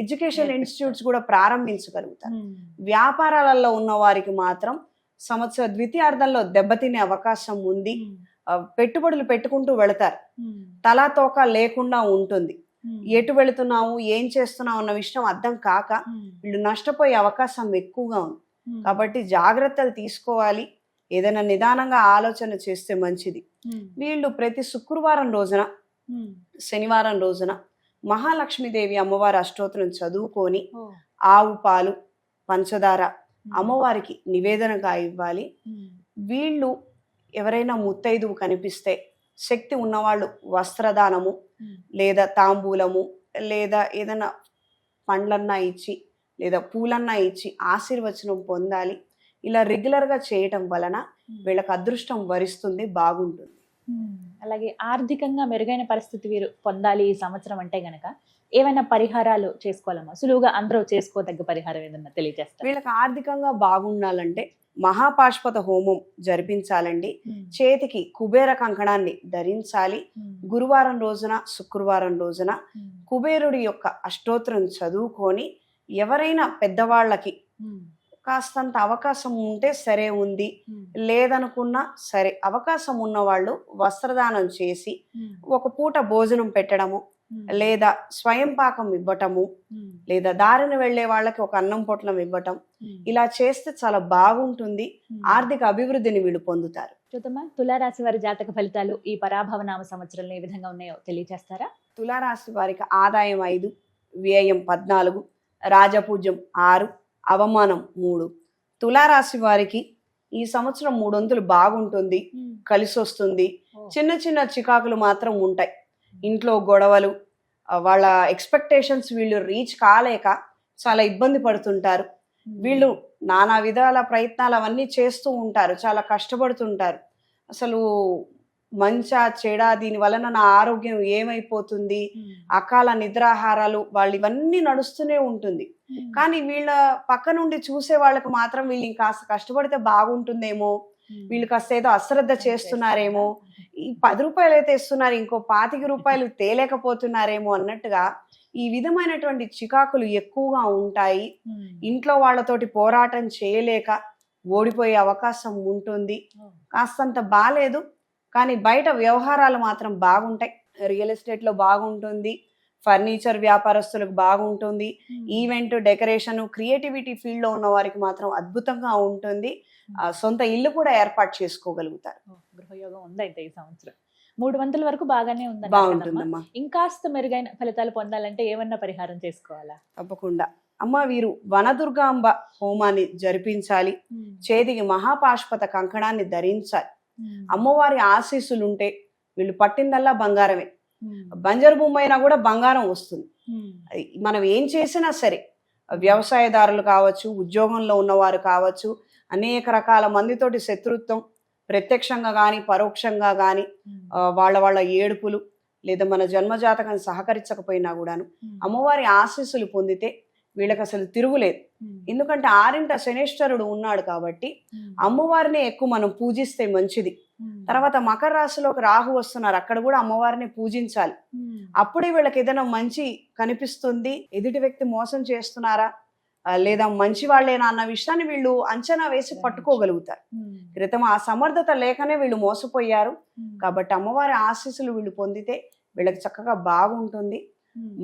ఎడ్యుకేషన్ ఇన్స్టిట్యూట్స్ కూడా ప్రారంభించగలుగుతారు. వ్యాపారాలలో ఉన్న వారికి మాత్రం సంవత్సర ద్వితీయార్థంలో దెబ్బతినే అవకాశం ఉంది. పెట్టుబడులు పెట్టుకుంటూ వెళతారు. తలా తోక లేకుండా ఉంటుంది. ఎటు వెళుతున్నాము, ఏం చేస్తున్నాము అన్న విషయం అర్థం కాక వీళ్ళు నష్టపోయే అవకాశం ఎక్కువగా ఉంది. కాబట్టి జాగ్రత్తలు తీసుకోవాలి. ఏదైనా నిదానంగా ఆలోచన చేస్తే మంచిది. వీళ్ళు ప్రతి శుక్రవారం రోజున, శనివారం రోజున మహాలక్ష్మీదేవి అమ్మవారి అష్టోత్తరం చదువుకొని ఆవు పాలు, పంచదార అమ్మవారికి నివేదనగా ఇవ్వాలి. వీళ్ళు ఎవరైనా ముత్తైదువు కనిపిస్తే శక్తి ఉన్నవాళ్ళు వస్త్రదానము లేదా తాంబూలము లేదా ఏదైనా పండ్లన్నా ఇచ్చి లేదా పూలన్నా ఇచ్చి ఆశీర్వచనం పొందాలి. ఇలా రెగ్యులర్గా చేయటం వలన వీళ్ళకి అదృష్టం వరిస్తుంది, బాగుంటుంది. అలాగే ఆర్థికంగా మెరుగైన పరిస్థితి వీరు పొందాలి ఈ సంవత్సరం అంటే గనక ఏమైనా పరిహారాలు చేసుకోవాలమ్మా? సులువుగా అందరూ చేసుకోదగ్గ పరిహారం ఏదన్నా తెలియజేస్తారు. వీళ్ళకి ఆర్థికంగా బాగుండాలంటే మహాపాశుపత హోమం జరిపించాలండి. చేతికి కుబేర కంకణాన్ని ధరించాలి. గురువారం రోజున, శుక్రవారం రోజున కుబేరుడి యొక్క అష్టోత్తరం చదువుకొని ఎవరైనా పెద్దవాళ్ళకి కాస్తంత అవకాశం ఉంటే సరే ఉంది, లేదనుకున్నా సరే అవకాశం ఉన్న వాళ్ళు వస్త్రదానం చేసి ఒక పూట భోజనం పెట్టడము లేదా స్వయం పాకం ఇవ్వటము లేదా దారిని వెళ్లే వాళ్ళకి ఒక అన్నం పొట్లం ఇవ్వటం, ఇలా చేస్తే చాలా బాగుంటుంది. ఆర్థిక అభివృద్ధిని వీళ్ళు పొందుతారు. చూద్దామా తులారాశి వారి జాతక ఫలితాలు ఈ పరాభవనామ సంవత్సరంలో ఏ విధంగా ఉన్నాయో తెలియజేస్తారా? తులారాశి వారికి ఆదాయం 5, వ్యయం 14, రాజపూజ్యం 6, అవమానం 3. తులారాశి వారికి ఈ సంవత్సరం 3 వంతులు బాగుంటుంది, కలిసి వస్తుంది. చిన్న చిన్న చికాకులు మాత్రం ఉంటాయి. ఇంట్లో గొడవలు, వాళ్ళ ఎక్స్పెక్టేషన్స్ వీళ్ళు రీచ్ కాలేక చాలా ఇబ్బంది పడుతుంటారు. వీళ్ళు నానా విధాల ప్రయత్నాలు అవన్నీ చేస్తూ ఉంటారు, చాలా కష్టపడుతుంటారు. అసలు మంచా చెడా, దీని వలన నా ఆరోగ్యం ఏమైపోతుంది, అకాల నిద్రాహారాలు, వాళ్ళు ఇవన్నీ నడుస్తూనే ఉంటుంది. కానీ వీళ్ళ పక్క నుండి చూసే వాళ్ళకి మాత్రం వీళ్ళు ఇంకాస్త కష్టపడితే బాగుంటుందేమో, వీళ్ళు కాస్త ఏదో అశ్రద్ధ చేస్తున్నారేమో, ఈ 10 రూపాయలు అయితే ఇస్తున్నారు, ఇంకో 25 రూపాయలు తేలేకపోతున్నారేమో అన్నట్టుగా ఈ విధమైనటువంటి చికాకులు ఎక్కువగా ఉంటాయి. ఇంట్లో వాళ్ళతోటి పోరాటం చేయలేక ఓడిపోయే అవకాశం ఉంటుంది. కాస్తంత బాలేదు, కానీ బయట వ్యవహారాలు మాత్రం బాగుంటాయి. రియల్ ఎస్టేట్లో బాగుంటుంది, ఫర్నిచర్ వ్యాపారస్తులకు బాగుంటుంది, ఈవెంట్ డెకరేషన్ క్రియేటివిటీ ఫీల్డ్లో ఉన్న వారికి మాత్రం అద్భుతంగా ఉంటుంది. సొంత ఇల్లు కూడా ఏర్పాటు చేసుకోగలుగుతారు. గృహయోగం ఉందైతే ఈ సంవత్సరం 3 వంతుల వరకు బాగానే ఉంది. బాగుంటుందమ్మా. ఇంకాస్త మెరుగైన ఫలితాలు పొందాలంటే ఏమన్నా పరిహారం చేసుకోవాలా? తప్పకుండా అమ్మ, వీరు వనదుర్గాంబ హోమాన్ని జరిపించాలి. చేతికి మహాపాశుపత కంకణాన్ని ధరించాలి. అమ్మవారి ఆశీస్సులుంటే వీళ్ళు పట్టిందల్లా బంగారమే. బంజరు భూమి అయినా కూడా బంగారం వస్తుంది. మనం ఏం చేసినా సరే, వ్యవసాయదారులు కావచ్చు, ఉద్యోగంలో ఉన్నవారు కావచ్చు, అనేక రకాల మందితోటి శత్రుత్వం ప్రత్యక్షంగా కానీ పరోక్షంగా కానీ, వాళ్ళ ఏడుపులు లేదా మన జన్మజాతకం సహకరించకపోయినా కూడాను అమ్మవారి ఆశీస్సులు పొందితే వీళ్ళకి అసలు తిరుగులేదు. ఎందుకంటే 6ంట శనేశ్వరుడు ఉన్నాడు కాబట్టి అమ్మవారిని ఎక్కువ మనం పూజిస్తే మంచిది. తర్వాత మకర రాశిలోకి రాహు వస్తున్నారు, అక్కడ కూడా అమ్మవారిని పూజించాలి. అప్పుడే వీళ్ళకి ఏదైనా మంచి కనిపిస్తుంది. ఎదుటి వ్యక్తి మోసం చేస్తున్నారా లేదా మంచి వాళ్ళేనా అన్న విషయాన్ని వీళ్ళు అంచనా వేసి పట్టుకోగలుగుతారు. క్రితం ఆ సమర్థత లేకనే వీళ్ళు మోసపోయారు. కాబట్టి అమ్మవారి ఆశీస్సులు వీళ్ళు పొందితే వీళ్ళకి చక్కగా బాగుంటుంది.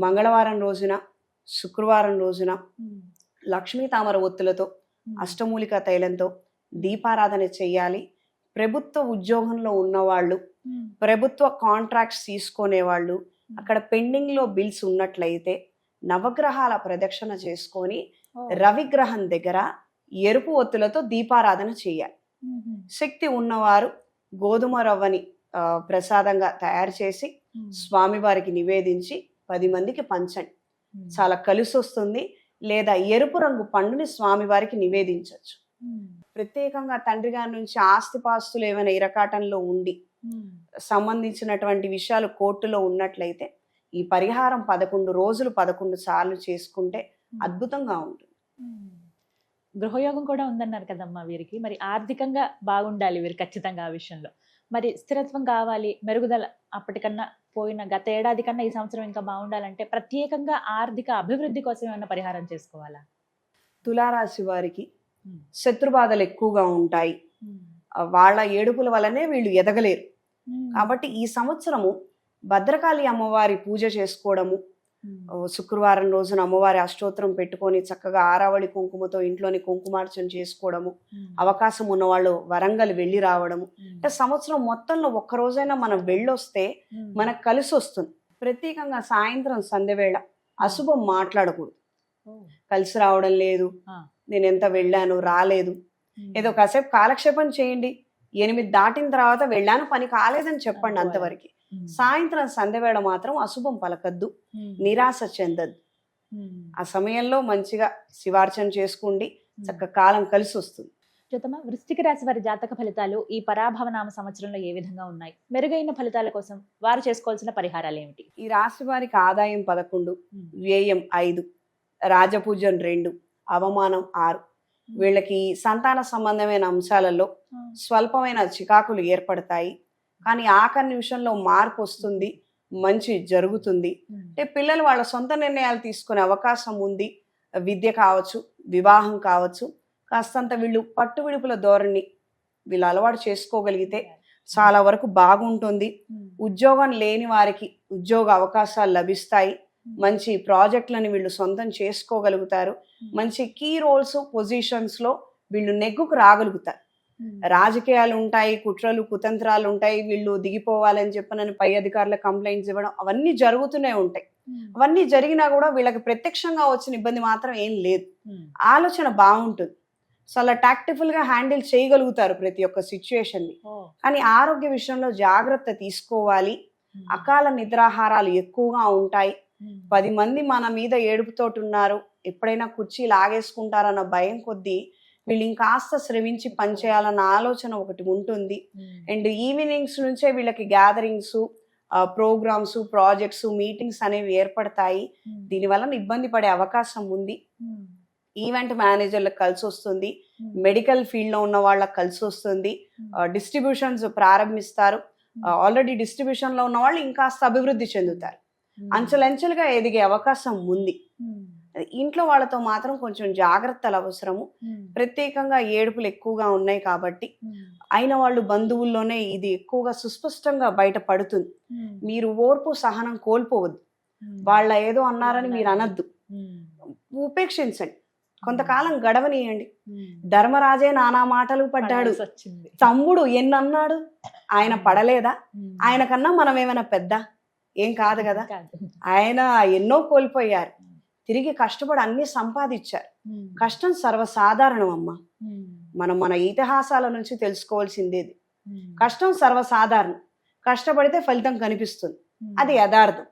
మంగళవారం రోజున, శుక్రవారం రోజున లక్ష్మీ తామర ఒత్తులతో, అష్టమూలిక తైలంతో దీపారాధన చెయ్యాలి. ప్రభుత్వ ఉద్యోగంలో ఉన్నవాళ్ళు, ప్రభుత్వ కాంట్రాక్ట్స్ తీసుకునేవాళ్ళు, అక్కడ పెండింగ్లో బిల్స్ ఉన్నట్లయితే నవగ్రహాల ప్రదక్షిణ చేసుకొని రవిగ్రహం దగ్గర ఎరుపు ఒత్తులతో దీపారాధన చేయాలి. శక్తి ఉన్నవారు గోధుమ రవ్వని ప్రసాదంగా తయారు చేసి స్వామివారికి నివేదించి 10 మందికి పంచండి, చాలా కలిసి వస్తుంది. లేదా ఎరుపు రంగు పండుని స్వామివారికి నివేదించవచ్చు. ప్రత్యేకంగా తండ్రి గారి నుంచి ఆస్తిపాస్తులు ఏమైనా ఇరకాటంలో ఉండి సంబంధించినటువంటి విషయాలు కోర్టులో ఉన్నట్లయితే ఈ పరిహారం 11 రోజులు 11 సార్లు చేసుకుంటే అద్భుతంగా ఉంటుంది. గృహయోగం కూడా ఉందన్నారు కదమ్మా వీరికి. మరి ఆర్థికంగా బాగుండాలి వీరు ఖచ్చితంగా ఆ విషయంలో. మరి స్థిరత్వం కావాలి, మెరుగుదల అప్పటికన్నా పోయిన గత ఏడాది కన్నా ఈ సంవత్సరం ఇంకా బాగుండాలంటే ప్రత్యేకంగా ఆర్థిక అభివృద్ధి కోసం ఏమైనా పరిహారం చేసుకోవాలా? తులారాశి వారికి శత్రుబాధలు ఎక్కువగా ఉంటాయి. వాళ్ళ ఏడుపుల వల్లనే వీళ్ళు ఎదగలేరు. కాబట్టి ఈ సంవత్సరము భద్రకాళి అమ్మవారి పూజ చేసుకోవడము, శుక్రవారం రోజున అమ్మవారి అష్టోత్తరం పెట్టుకొని చక్కగా ఆరావళి కుంకుమతో ఇంట్లోని కుంకుమార్చన చేసుకోవడము, అవకాశం ఉన్నవాళ్ళు వరంగల్ వెళ్ళి రావడము. అంటే సంవత్సరం మొత్తంలో ఒక్క రోజైనా మనం వెళ్ళొస్తే మనకు కలిసి వస్తుంది. ప్రత్యేకంగా సాయంత్రం సంధ్యవేళ అశుభం మాట్లాడకూడదు. కలిసి రావడం లేదు, నేను ఎంత వెళ్ళాను రాలేదు, ఏదో కాసేపు కాలక్షేపం చేయండి. 8 దాటిన తర్వాత వెళ్ళాను పని కాలేదని చెప్పండి అంతవరకు. సాయంత్రం సంధ్యవేళ మాత్రం అశుభం పలకద్దు, నిరాశ చెందద్దు. ఆ సమయంలో మంచిగా శివార్చన చేసుకోండి, చక్క కాలం కలిసి వస్తుంది. వృశ్చిక రాశి వారి జాతక ఫలితాలు ఈ పరాభవనామ సంవత్సరంలో ఏ విధంగా ఉన్నాయి? మెరుగైన ఫలితాల కోసం వారు చేసుకోవాల్సిన పరిహారాలు ఏమిటి? ఈ రాశి వారికి ఆదాయం 11, వ్యయం 5, రాజపూజ్యం 2, అవమానం 6. వీళ్ళకి సంతాన సంబంధమైన అంశాలలో స్వల్పమైన చికాకులు ఏర్పడతాయి. కానీ ఆఖరి నిమిషంలో మార్పు వస్తుంది, మంచి జరుగుతుంది. అంటే పిల్లలు వాళ్ళ సొంత నిర్ణయాలు తీసుకునే అవకాశం ఉంది. విద్య కావచ్చు, వివాహం కావచ్చు. కాస్తంత వీళ్ళు పట్టు విడుపుల ధోరణి వీళ్ళు అలవాటు చేసుకోగలిగితే చాలా వరకు బాగుంటుంది. ఉద్యోగం లేని వారికి ఉద్యోగ అవకాశాలు లభిస్తాయి. మంచి ప్రాజెక్టులను వీళ్ళు సొంతం చేసుకోగలుగుతారు. మంచి కీ రోల్స్ పొజిషన్స్లో వీళ్ళు నెగ్గుకు రాగలుగుతారు. రాజకీయాలు ఉంటాయి, కుట్రలు కుతంత్రాలు ఉంటాయి. వీళ్ళు దిగిపోవాలని చెప్పనని పై అధికారుల కంప్లైంట్స్ ఇవ్వడం అవన్నీ జరుగుతూనే ఉంటాయి. అవన్నీ జరిగినా కూడా వీళ్ళకి ప్రత్యక్షంగా వచ్చిన ఇబ్బంది మాత్రం ఏం లేదు. ఆలోచన బాగుంటుంది. చాలా టాక్టిఫుల్ గా హ్యాండిల్ చేయగలుగుతారు ప్రతి ఒక్క సిచ్యుయేషన్ని. కానీ ఆరోగ్య విషయంలో జాగ్రత్త తీసుకోవాలి. అకాల నిద్రాహారాలు ఎక్కువగా ఉంటాయి. 10 మంది మన మీద ఏడుపుతోటి ఉన్నారు, ఎప్పుడైనా కుర్చీ లాగేసుకుంటారన్న భయం కొద్దీ వీళ్ళు ఇంకాస్త శ్రమించి పనిచేయాలన్న ఆలోచన ఒకటి ఉంటుంది. అండ్ ఈవినింగ్స్ నుంచే వీళ్ళకి గ్యాదరింగ్స్, ప్రోగ్రామ్స్, ప్రాజెక్ట్స్, మీటింగ్స్ అనేవి ఏర్పడతాయి. దీనివల్ల ఇబ్బంది పడే అవకాశం ఉంది. ఈవెంట్ మేనేజర్లకు కలిసి వస్తుంది, మెడికల్ ఫీల్డ్లో ఉన్న వాళ్ళకి కలిసి వస్తుంది. డిస్ట్రిబ్యూషన్స్ ప్రారంభిస్తారు. ఆల్రెడీ డిస్ట్రిబ్యూషన్లో ఉన్న వాళ్ళు ఇంకాస్త అభివృద్ధి చెందుతారు. అంచెలంచెలుగా ఎదిగే అవకాశం ఉంది. ఇంట్లో వాళ్ళతో మాత్రం కొంచెం జాగ్రత్తలు అవసరము. ప్రత్యేకంగా ఏడుపులు ఎక్కువగా ఉన్నాయి కాబట్టి అయిన వాళ్ళు బంధువుల్లోనే ఇది ఎక్కువగా సుస్పష్టంగా బయటపడుతుంది. మీరు ఓర్పు సహనం కోల్పోవద్దు. వాళ్ళ ఏదో అన్నారని మీరు అనద్దు, ఉపేక్షించండి. కొంతకాలం గడవనీయండి. ధర్మరాజే నానా మాటలు పడ్డాడు, తమ్ముడు ఎన్నన్నాడు, ఆయన పడలేదా? ఆయన కన్నా మనం ఏమైనా పెద్ద ఏం కాదు కదా. ఆయన ఎన్నో కోల్పోయారు, తిరిగి కష్టపడి అన్ని సంపాదించారు. కష్టం సర్వసాధారణం అమ్మా. మనం మన ఇతిహాసాల నుంచి తెలుసుకోవాల్సిందేది. కష్టం సర్వసాధారణం. కష్టపడితే ఫలితం కనిపిస్తుంది, అది యథార్థం.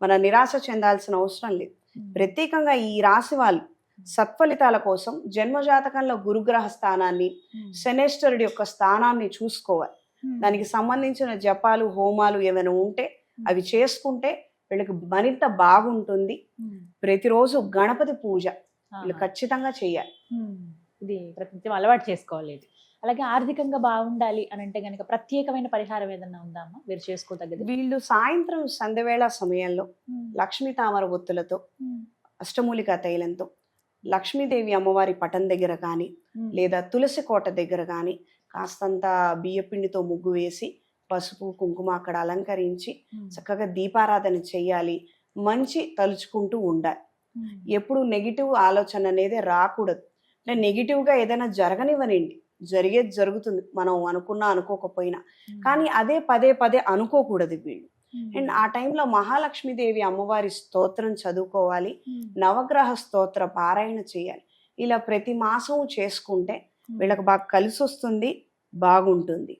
మన నిరాశ చెందాల్సిన అవసరం లేదు. ప్రత్యేకంగా ఈ రాశి వాళ్ళు సత్ఫలితాల కోసం జన్మజాతకంలో గురుగ్రహ స్థానాన్ని, శనేశ్వరుడి యొక్క స్థానాన్ని చూసుకోవాలి. దానికి సంబంధించిన జపాలు, హోమాలు ఏమైనా ఉంటే అవి చేసుకుంటే వీళ్ళకి మరింత బాగుంటుంది. ప్రతిరోజు గణపతి పూజ వీళ్ళు ఖచ్చితంగా చేయాలి. ఇది ప్రతినిత్యం అలవాటు చేసుకోవాలి. అలాగే ఆర్థికంగా బాగుండాలి అని అంటే గనక ప్రత్యేకమైన పరిహారం ఏదన్నా ఉందా అమ్మా వీరు చేసుకోదగ్గది? వీళ్ళు సాయంత్రం సంధ్యవేళ సమయంలో లక్ష్మీ తామర ఒత్తులతో, అష్టమూలికా తైలంతో లక్ష్మీదేవి అమ్మవారి పటం దగ్గర కానీ లేదా తులసి కోట దగ్గర కానీ కాస్తంత బియ్యపిండితో ముగ్గు వేసి పసుపు కుంకుమ అక్కడ అలంకరించి చక్కగా దీపారాధన చెయ్యాలి. మంచి తలుచుకుంటూ ఉండాలి. ఎప్పుడు నెగిటివ్ ఆలోచన అనేది రాకూడదు. అంటే నెగిటివ్గా ఏదైనా జరగనివ్వనండి, జరిగేది జరుగుతుంది, మనం అనుకున్నా అనుకోకపోయినా. కానీ అదే పదే పదే అనుకోకూడదు వీళ్ళు. అండ్ ఆ టైంలో మహాలక్ష్మీదేవి అమ్మవారి స్తోత్రం చదువుకోవాలి, నవగ్రహ స్తోత్ర పారాయణ చేయాలి. ఇలా ప్రతి మాసం చేసుకుంటే వీళ్ళకి బాగా కలిసి వస్తుంది, బాగుంటుంది.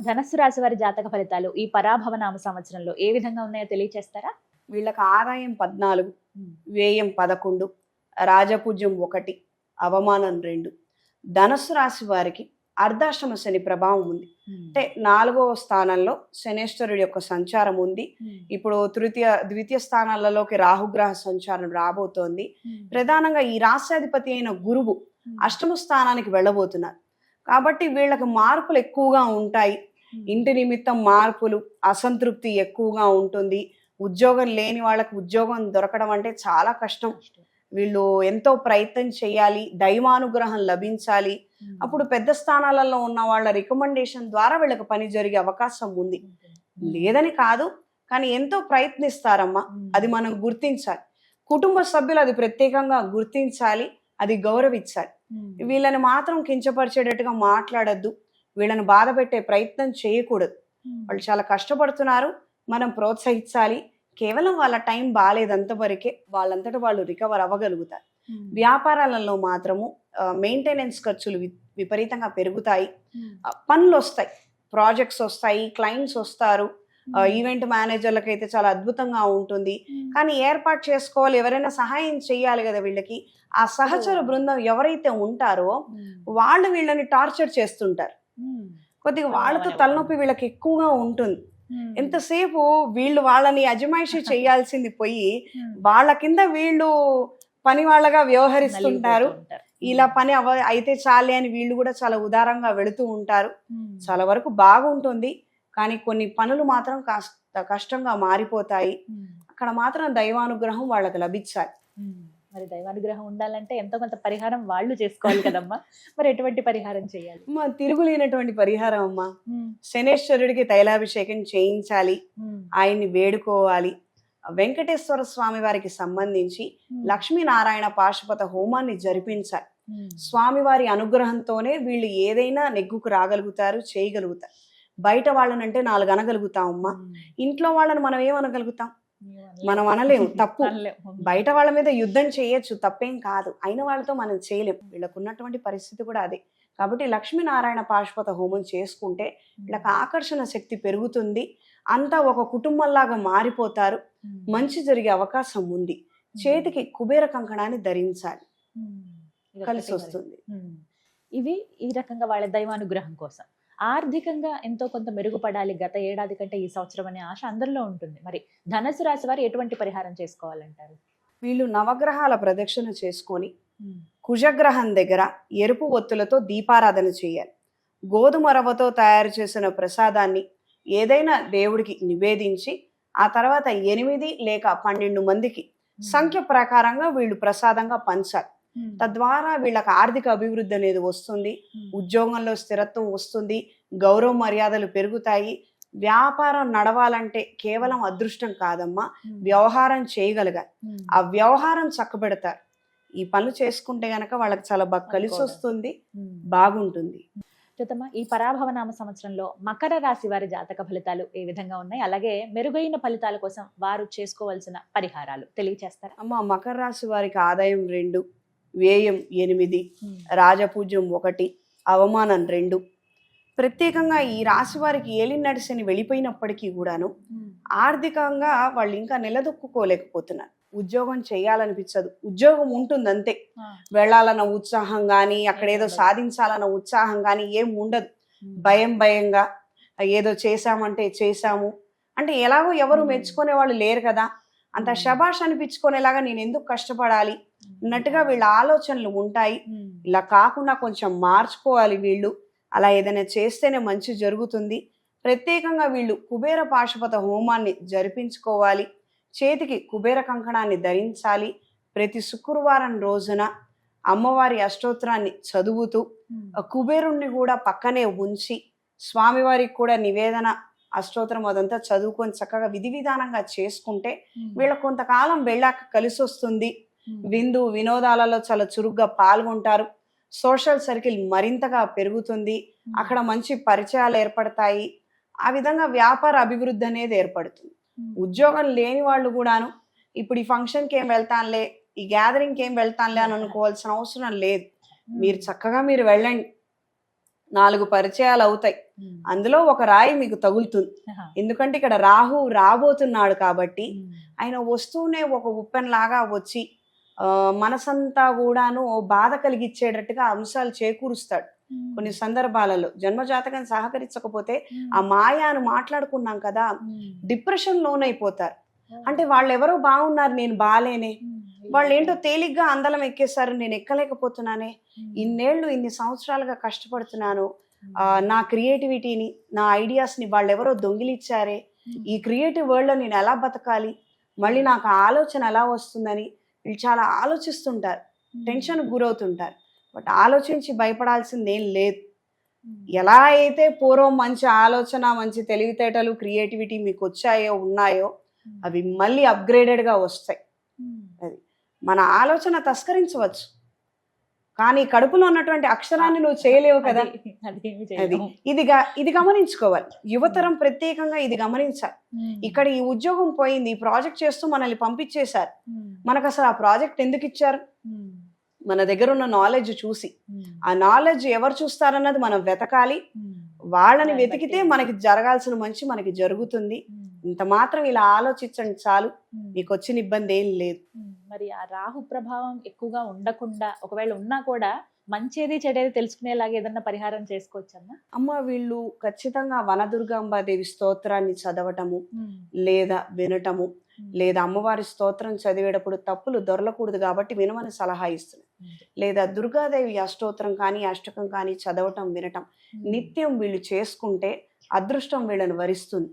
ధనస్సు రాశి వారి జాతక ఫలితాలు ఈ పరాభవనామ సంవత్సరంలో ఏ విధంగా ఉన్నాయో తెలియచేస్తారా? వీళ్ళకి ఆదాయం 14, వ్యయం 11, రాజపూజ్యం 1, అవమానం 2. ధనుస్సు రాశి వారికి అర్ధాష్టమ శని ప్రభావం ఉంది. అంటే 4వ స్థానంలో శనేశ్వరుడి యొక్క సంచారం ఉంది. ఇప్పుడు ద్వితీయ స్థానాలలోకి రాహుగ్రహ సంచారం రాబోతోంది. ప్రధానంగా ఈ రాశ్యాధిపతి అయిన గురువు అష్టమ స్థానానికి వెళ్ళబోతున్నారు. కాబట్టి వీళ్ళకి మార్పులు ఎక్కువగా ఉంటాయి. ఇంటి నిమిత్తం మార్పులు, అసంతృప్తి ఎక్కువగా ఉంటుంది. ఉద్యోగం లేని వాళ్ళకి ఉద్యోగం దొరకడం అంటే చాలా కష్టం. వీళ్ళు ఎంతో ప్రయత్నం చేయాలి, దైవానుగ్రహం లభించాలి. అప్పుడు పెద్ద స్థానాలలో ఉన్న వాళ్ళ రికమెండేషన్ ద్వారా వీళ్ళకి పని జరిగే అవకాశం ఉంది. లేదని కాదు, కానీ ఎంతో ప్రయత్నిస్తారమ్మా. అది మనం గుర్తించాలి. కుటుంబ సభ్యులు అది ప్రత్యేకంగా గుర్తించాలి, అది గౌరవించాలి. వీళ్ళని మాత్రం కించపరిచేటట్టుగా మాట్లాడద్దు, వీళ్ళని బాధ పెట్టే ప్రయత్నం చేయకూడదు. వాళ్ళు చాలా కష్టపడుతున్నారు, మనం ప్రోత్సహించాలి. కేవలం వాళ్ళ టైం బాగాలేదంతవరకే, వాళ్ళంతటా వాళ్ళు రికవర్ అవ్వగలుగుతారు. వ్యాపారాలలో మాత్రము మెయింటెనెన్స్ ఖర్చులు విపరీతంగా పెరుగుతాయి. పనులు వస్తాయి, ప్రాజెక్ట్స్ వస్తాయి, క్లయింట్స్ వస్తారు. ఈవెంట్ మేనేజర్లకు అయితే చాలా అద్భుతంగా ఉంటుంది. కానీ ఏర్పాటు చేసుకోవాలి, ఎవరైనా సహాయం చేయాలి కదా వీళ్ళకి. ఆ సహచర బృందం ఎవరైతే ఉంటారో వాళ్ళు వీళ్ళని టార్చర్ చేస్తుంటారు. కొద్దిగా వాళ్ళతో తలనొప్పి వీళ్ళకి ఎక్కువగా ఉంటుంది. ఎంతసేపు వీళ్ళు వాళ్ళని అజమాయిషి చేయాల్సింది పోయి వాళ్ళ కింద వీళ్ళు పని వాళ్ళగా వ్యవహరిస్తుంటారు. ఇలా పని అయితే చాలే అని వీళ్ళు కూడా చాలా ఉదారంగా వెళుతూ ఉంటారు. చాలా వరకు బాగుంటుంది, కానీ కొన్ని పనులు మాత్రం కాస్త కష్టంగా మారిపోతాయి. అక్కడ మాత్రం దైవానుగ్రహం వాళ్ళకి లభించాలి. మరి దైవానుగ్రహం ఉండాలంటే ఎంతో కొంత పరిహారం వాళ్ళు చేసుకోవాలి కదమ్మా. మరి ఎటువంటి పరిహారం చేయాలి? తిరుగులేనటువంటి పరిహారం అమ్మా, శనేశ్వరుడికి తైలాభిషేకం చేయించాలి, ఆయన్ని వేడుకోవాలి. వెంకటేశ్వర స్వామి వారికి సంబంధించి లక్ష్మీనారాయణ పాశుపత హోమాన్ని జరిపించాలి. స్వామివారి అనుగ్రహంతోనే వీళ్ళు ఏదైనా నెగ్గుకు రాగలుగుతారు, చేయగలుగుతారు. బయట వాళ్ళనంటే 4 అనగలుగుతామమ్మా, ఇంట్లో వాళ్ళని మనం ఏమనగలుగుతాం? మనం అనలేము, తప్పు. బయట వాళ్ళ మీద యుద్ధం చేయొచ్చు, తప్పేం కాదు. అయిన వాళ్ళతో మనం చేయలేం. వీళ్ళకు ఉన్నటువంటి పరిస్థితి కూడా అదే. కాబట్టి లక్ష్మీనారాయణ పాశుపత హోమం చేసుకుంటే వీళ్ళకి ఆకర్షణ శక్తి పెరుగుతుంది. అంతా ఒక కుటుంబంలాగా మారిపోతారు. మంచి జరిగే అవకాశం ఉంది. చేతికి కుబేర కంకణాన్ని ధరించాలి, కలిసి వస్తుంది. ఇవి ఈ రకంగా వాళ్ళ దైవానుగ్రహం కోసం. ఆర్థికంగా ఎంతో కొంత మెరుగుపడాలి గత ఏడాది కంటే ఈ సంవత్సరం అనే ఆశ అందరిలో ఉంటుంది. మరి ధనుసు రాశి వారు ఎటువంటి పరిహారం చేసుకోవాలంటారు? వీళ్ళు నవగ్రహాల ప్రదక్షిణ చేసుకొని కుజగ్రహం దగ్గర ఎరుపు ఒత్తులతో దీపారాధన చేయాలి. గోధుమ రవ్వతో తయారు చేసిన ప్రసాదాన్ని ఏదైనా దేవుడికి నివేదించి ఆ తర్వాత 8 లేక 12 మందికి సంఖ్య ప్రకారంగా వీళ్ళు ప్రసాదంగా పంచాలి. తద్వారా వీళ్ళకి ఆర్థిక అభివృద్ధి అనేది వస్తుంది, ఉద్యోగంలో స్థిరత్వం వస్తుంది, గౌరవ మర్యాదలు పెరుగుతాయి. వ్యాపారం నడవాలంటే కేవలం అదృష్టం కాదమ్మా, వ్యవహారం చేయగలగాలి. ఆ వ్యవహారం చక్కబెడతారు. ఈ పనులు చేసుకుంటే గనక వాళ్ళకి చాలా బాగా కలిసి వస్తుంది, బాగుంటుంది. ఈ పరాభవనామ సంవత్సరంలో మకర రాశి వారి జాతక ఫలితాలు ఏ విధంగా ఉన్నాయి, అలాగే మెరుగైన ఫలితాల కోసం వారు చేసుకోవాల్సిన పరిహారాలు తెలియచేస్తారా? అమ్మ, మకర రాశి వారికి ఆదాయం 2, వ్యయం 8, రాజపూజ్యం 1, అవమానం 2. ప్రత్యేకంగా ఈ రాశి వారికి ఏలినాటి శని వెళ్ళిపోయినప్పటికీ కూడాను ఆర్థికంగా వాళ్ళు ఇంకా నిలదొక్కుకోలేకపోతున్నారు. ఉద్యోగం చేయాలనిపించదు, ఉద్యోగం ఉంటుంది అంతే. వెళ్ళాలన్న ఉత్సాహం కానీ, అక్కడ ఏదో సాధించాలన్న ఉత్సాహం కానీ ఏం ఉండదు. భయంగా ఏదో చేశామంటే చేశాము అంటే ఎలాగో ఎవరు మెచ్చుకునే వాళ్ళు లేరు కదా, అంత శబాష్ అనిపించుకునేలాగా నేను ఎందుకు కష్టపడాలి అన్నట్టుగా వీళ్ళ ఆలోచనలు ఉంటాయి. ఇలా కాకుండా కొంచెం మార్చుకోవాలి వీళ్ళు. అలా ఏదైనా చేస్తేనే మంచి జరుగుతుంది. ప్రత్యేకంగా వీళ్ళు కుబేర పాశుపత హోమాన్ని జరిపించుకోవాలి. చేతికి కుబేర కంకణాన్ని ధరించాలి. ప్రతి శుక్రవారం రోజున అమ్మవారి అష్టోత్తరాన్ని చదువుతూ కుబేరుణ్ణి కూడా పక్కనే ఉంచి స్వామివారికి కూడా నివేదన అష్టోత్తరం అదంతా చదువుకొని చక్కగా విధి విధానంగా చేసుకుంటే వీళ్ళ కొంతకాలం వెళ్ళాక కలిసి వస్తుంది. విందు వినోదాలలో చాలా చురుగ్గా పాల్గొంటారు. సోషల్ సర్కిల్ మరింతగా పెరుగుతుంది. అక్కడ మంచి పరిచయాలు ఏర్పడతాయి. ఆ విధంగా వ్యాపార అభివృద్ధి అనేది ఏర్పడుతుంది. ఉద్యోగం లేని వాళ్ళు కూడాను ఇప్పుడు ఈ ఫంక్షన్కి ఏం వెళ్తానులే, ఈ గ్యాదరింగ్కి ఏం వెళ్తానులే అని అనుకోవాల్సిన అవసరం లేదు. మీరు చక్కగా మీరు వెళ్ళండి, 4 పరిచయాలు అవుతాయి. అందులో ఒక రాయి మీకు తగులుతుంది. ఎందుకంటే ఇక్కడ రాహు రాబోతున్నాడు కాబట్టి ఆయన వస్తూనే ఒక ఉప్పెన్ లాగా వచ్చి మనసంతా కూడాను బాధ కలిగించేటట్టుగా అంశాలు చేకూరుస్తాడు. కొన్ని సందర్భాలలో జన్మజాతకం సహకరించకపోతే ఆ మాయాను మాట్లాడుకున్నాం కదా, డిప్రెషన్ లోనైపోతారు. అంటే వాళ్ళు ఎవరో బాగున్నారు, నేను బాలేనే, వాళ్ళు ఏంటో తేలిగ్గా అందలం ఎక్కేశారు, నేను ఎక్కలేకపోతున్నానే, ఇన్నేళ్ళు ఇన్ని సంవత్సరాలుగా కష్టపడుతున్నాను, నా క్రియేటివిటీని నా ఐడియాస్ని వాళ్ళు ఎవరో దొంగిలిచ్చారే, ఈ క్రియేటివ్ వరల్డ్లో నేను ఎలా బతకాలి, మళ్ళీ నాకు ఆలోచన ఎలా వస్తుందని వీళ్ళు చాలా ఆలోచిస్తుంటారు, టెన్షన్ గురవుతుంటారు. బట్ ఆలోచించి భయపడాల్సింది ఏం లేదు. ఎలా అయితే పూర్వం మంచి ఆలోచన మంచి తెలివితేటలు క్రియేటివిటీ మీకు వచ్చాయో ఉన్నాయో అవి మళ్ళీ అప్గ్రేడెడ్గా వస్తాయి. అది మన ఆలోచన తస్కరించవచ్చు, కానీ కడుపులో ఉన్నటువంటి అక్షరాన్ని నువ్వు చేయలేవు కదా. అది ఇది గమనించుకోవాలి. యువతరం ప్రత్యేకంగా ఇది గమనించాలి. ఇక్కడ ఈ ఉద్యోగం పోయింది, ఈ ప్రాజెక్ట్ చేస్తూ మనల్ని పంపించేశారు, మనకు అసలు ఆ ప్రాజెక్ట్ ఎందుకు ఇచ్చారు? మన దగ్గర ఉన్న నాలెడ్జ్ చూసి, ఆ నాలెడ్జ్ ఎవరు చూస్తారన్నది మనం వెతకాలి. వాళ్ళని వెతికితే మనకి జరగాల్సిన మంచి మనకి జరుగుతుంది. ఇంత మాత్రం ఇలా ఆలోచించండి చాలు, మీకు వచ్చిన ఇబ్బంది ఏం లేదు. మరి ఆ రాహు ప్రభావం ఎక్కువగా ఉండకుండా, ఒకవేళ ఉన్నా కూడా మంచిది చెడేది తెలుసుకునేలాగా ఏదన్నా పరిహారం చేసుకోవచ్చమ్మా? అమ్మ, వీళ్ళు ఖచ్చితంగా వనదుర్గాంబాదేవి స్తోత్రాన్ని చదవటము లేదా వినటము, లేదా అమ్మవారి స్తోత్రం చదివేటప్పుడు తప్పులు దొరలకూడదు కాబట్టి వినమని సలహా ఇస్తున్నాను. లేదా దుర్గాదేవి అష్టోత్తరం కానీ అష్టకం కానీ చదవటం వినటం నిత్యం వీళ్ళు చేసుకుంటే అదృష్టం వీళ్ళని వరిస్తుంది,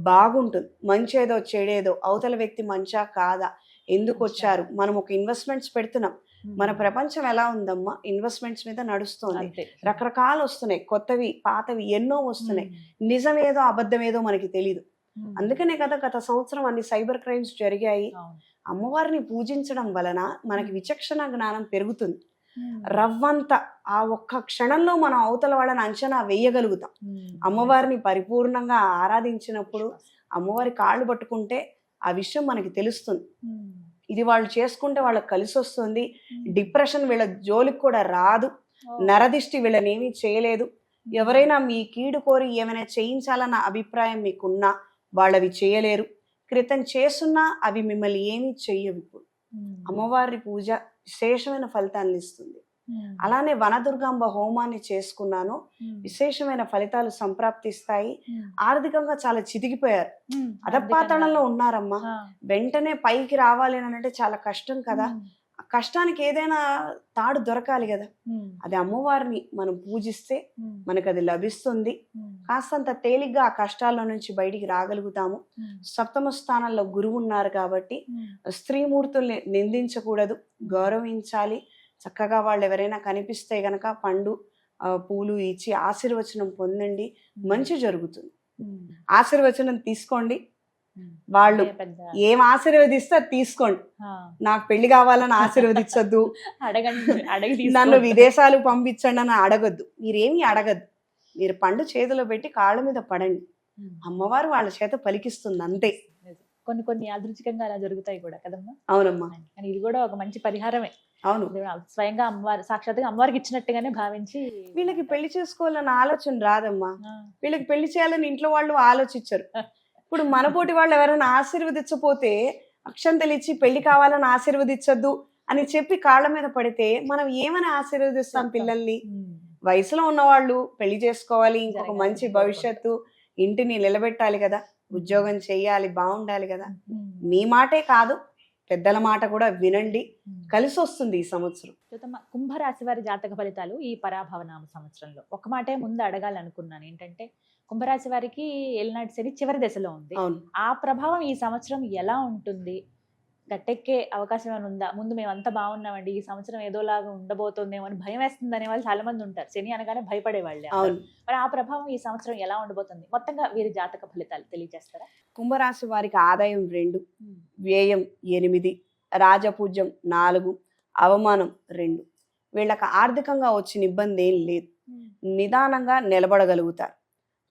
బాగుంటుంది. మంచేదో చెడేదో, అవతల వ్యక్తి మంచా కాదా, ఎందుకు వచ్చారు, మనం ఒక ఇన్వెస్ట్మెంట్స్ పెడుతున్నాం, మన ప్రపంచం ఎలా ఉందమ్మా, ఇన్వెస్ట్మెంట్స్ మీద నడుస్తుంది, రకరకాలు వస్తున్నాయి, కొత్తవి పాతవి ఎన్నో వస్తున్నాయి, నిజమేదో అబద్ధమేదో మనకి తెలీదు. అందుకనే కదా గత సంవత్సరం అన్ని సైబర్ క్రైమ్స్ జరిగాయి. అమ్మవారిని పూజించడం వలన మనకి విచక్షణ జ్ఞానం పెరుగుతుంది. రవ్వంత ఆ ఒక్క క్షణంలో మనం అవతల వాళ్ళని అంచనా వేయగలుగుతాం. అమ్మవారిని పరిపూర్ణంగా ఆరాధించినప్పుడు, అమ్మవారి కాళ్ళు పట్టుకుంటే ఆ విషయం మనకి తెలుస్తుంది. ఇది వాళ్ళు చేసుకుంటే వాళ్ళకి కలిసి వస్తుంది. డిప్రెషన్ వీళ్ళ జోలికి కూడా రాదు, నరదిష్టి వీళ్ళనేమీ చేయలేదు. ఎవరైనా మీ కీడు కోరి ఏమైనా చేయించాలన్న అభిప్రాయం మీకున్నా వాళ్ళవి చేయలేరు. క్రితం చేస్తున్నా అవి మిమ్మల్ని ఏమీ చెయ్యవు. ఇప్పుడు అమ్మవారి పూజ విశేషమైన ఫలితాలను ఇస్తుంది. అలానే వనదుర్గాంబ హోమాన్ని చేసుకున్నాను, విశేషమైన ఫలితాలు సంప్రాప్తిస్తాయి. ఆర్థికంగా చాలా చితికిపోయారు, అధపాతాళంలో ఉన్నారమ్మా. వెంటనే పైకి రావాలి అని అంటే చాలా కష్టం కదా. కష్టానికి ఏదైనా తాడు దొరకాలి కదా. అది అమ్మవారిని మనం పూజిస్తే మనకు అది లభిస్తుంది. కాస్తంత తేలిగ్గా ఆ కష్టాల్లో నుంచి బయటికి రాగలుగుతాము. సప్తమ స్థానంలో గురువు ఉన్నారు కాబట్టి స్త్రీమూర్తుల్ని నిందించకూడదు, గౌరవించాలి. చక్కగా వాళ్ళు ఎవరైనా కనిపిస్తే గనక పండు పూలు ఇచ్చి ఆశీర్వచనం పొందండి, మంచి జరుగుతుంది. ఆశీర్వచనం తీసుకోండి, వాళ్ళు ఏం ఆశీర్వదిస్తే తీసుకోండి. నాకు పెళ్లి కావాలని ఆశీర్వదించొద్దు, నన్ను విదేశాలు పంపించండి అని అడగొద్దు. మీరేమి అడగద్దు, మీరు పండు చేతిలో పెట్టి కాళ్ళ మీద పడండి, అమ్మవారు వాళ్ళ చేత పలికిస్తుంది అంతే. కొన్ని కొన్ని యాదృచ్ఛికంగా అలా జరుగుతాయి కూడా కదమ్మా. అవునమ్మా, ఇది కూడా ఒక మంచి పరిహారమే. అవును, స్వయంగా అమ్మవారు సాక్షాత్గా అమ్మవారికి ఇచ్చినట్టుగానే భావించి. వీళ్ళకి పెళ్లి చేసుకోవాలని ఆలోచన రాదమ్మా, వీళ్ళకి పెళ్లి చేయాలని ఇంట్లో వాళ్ళు ఆలోచించరు. ఇప్పుడు మనపోటి వాళ్ళు ఎవరైనా ఆశీర్వదించపోతే అక్షంతలు ఇచ్చి పెళ్లి కావాలని ఆశీర్వదించొద్దు అని చెప్పి కాళ్ళ మీద పడితే మనం ఏమని ఆశీర్వదిస్తాం పిల్లల్ని? వయసులో ఉన్నవాళ్ళు పెళ్లి చేసుకోవాలి, ఇంకొక మంచి భవిష్యత్తు, ఇంటిని నిలబెట్టాలి కదా, ఉద్యోగం చెయ్యాలి, బాగుండాలి కదా. మీ మాటే కాదు, పెద్దల మాట కూడా వినండి, కలిసి వస్తుంది ఈ సంవత్సరం. కుంభరాశి వారి జాతక ఫలితాలు ఈ పరాభవనామ సంవత్సరంలో ఒక మాటే ముందు అడగాలనుకున్నాను. ఏంటంటే కుంభరాశి వారికి ఏలినాటి శని చివరి దశలో ఉంది. ఆ ప్రభావం ఈ సంవత్సరం ఎలా ఉంటుంది? గట్టెక్కే అవకాశం ఏమైనా ఉందా? ముందు మేము అంతా బాగున్నామండి, ఈ సంవత్సరం ఏదోలాగా ఉండబోతుందేమో అని భయం వేస్తుంది అనే వాళ్ళు చాలా మంది ఉంటారు. శని అనగానే భయపడే వాళ్ళే. మరి ఆ ప్రభావం ఈ సంవత్సరం ఎలా ఉండబోతుంది? మొత్తంగా వీరి జాతక ఫలితాలు తెలియజేస్తారా? కుంభరాశి వారికి ఆదాయం 2, వ్యయం 8, రాజపూజ్యం 4, అవమానం 2. వీళ్ళకి ఆర్థికంగా వచ్చిన ఇబ్బంది ఏం లేదు, నిదానంగా నిలబడగలుగుతారు.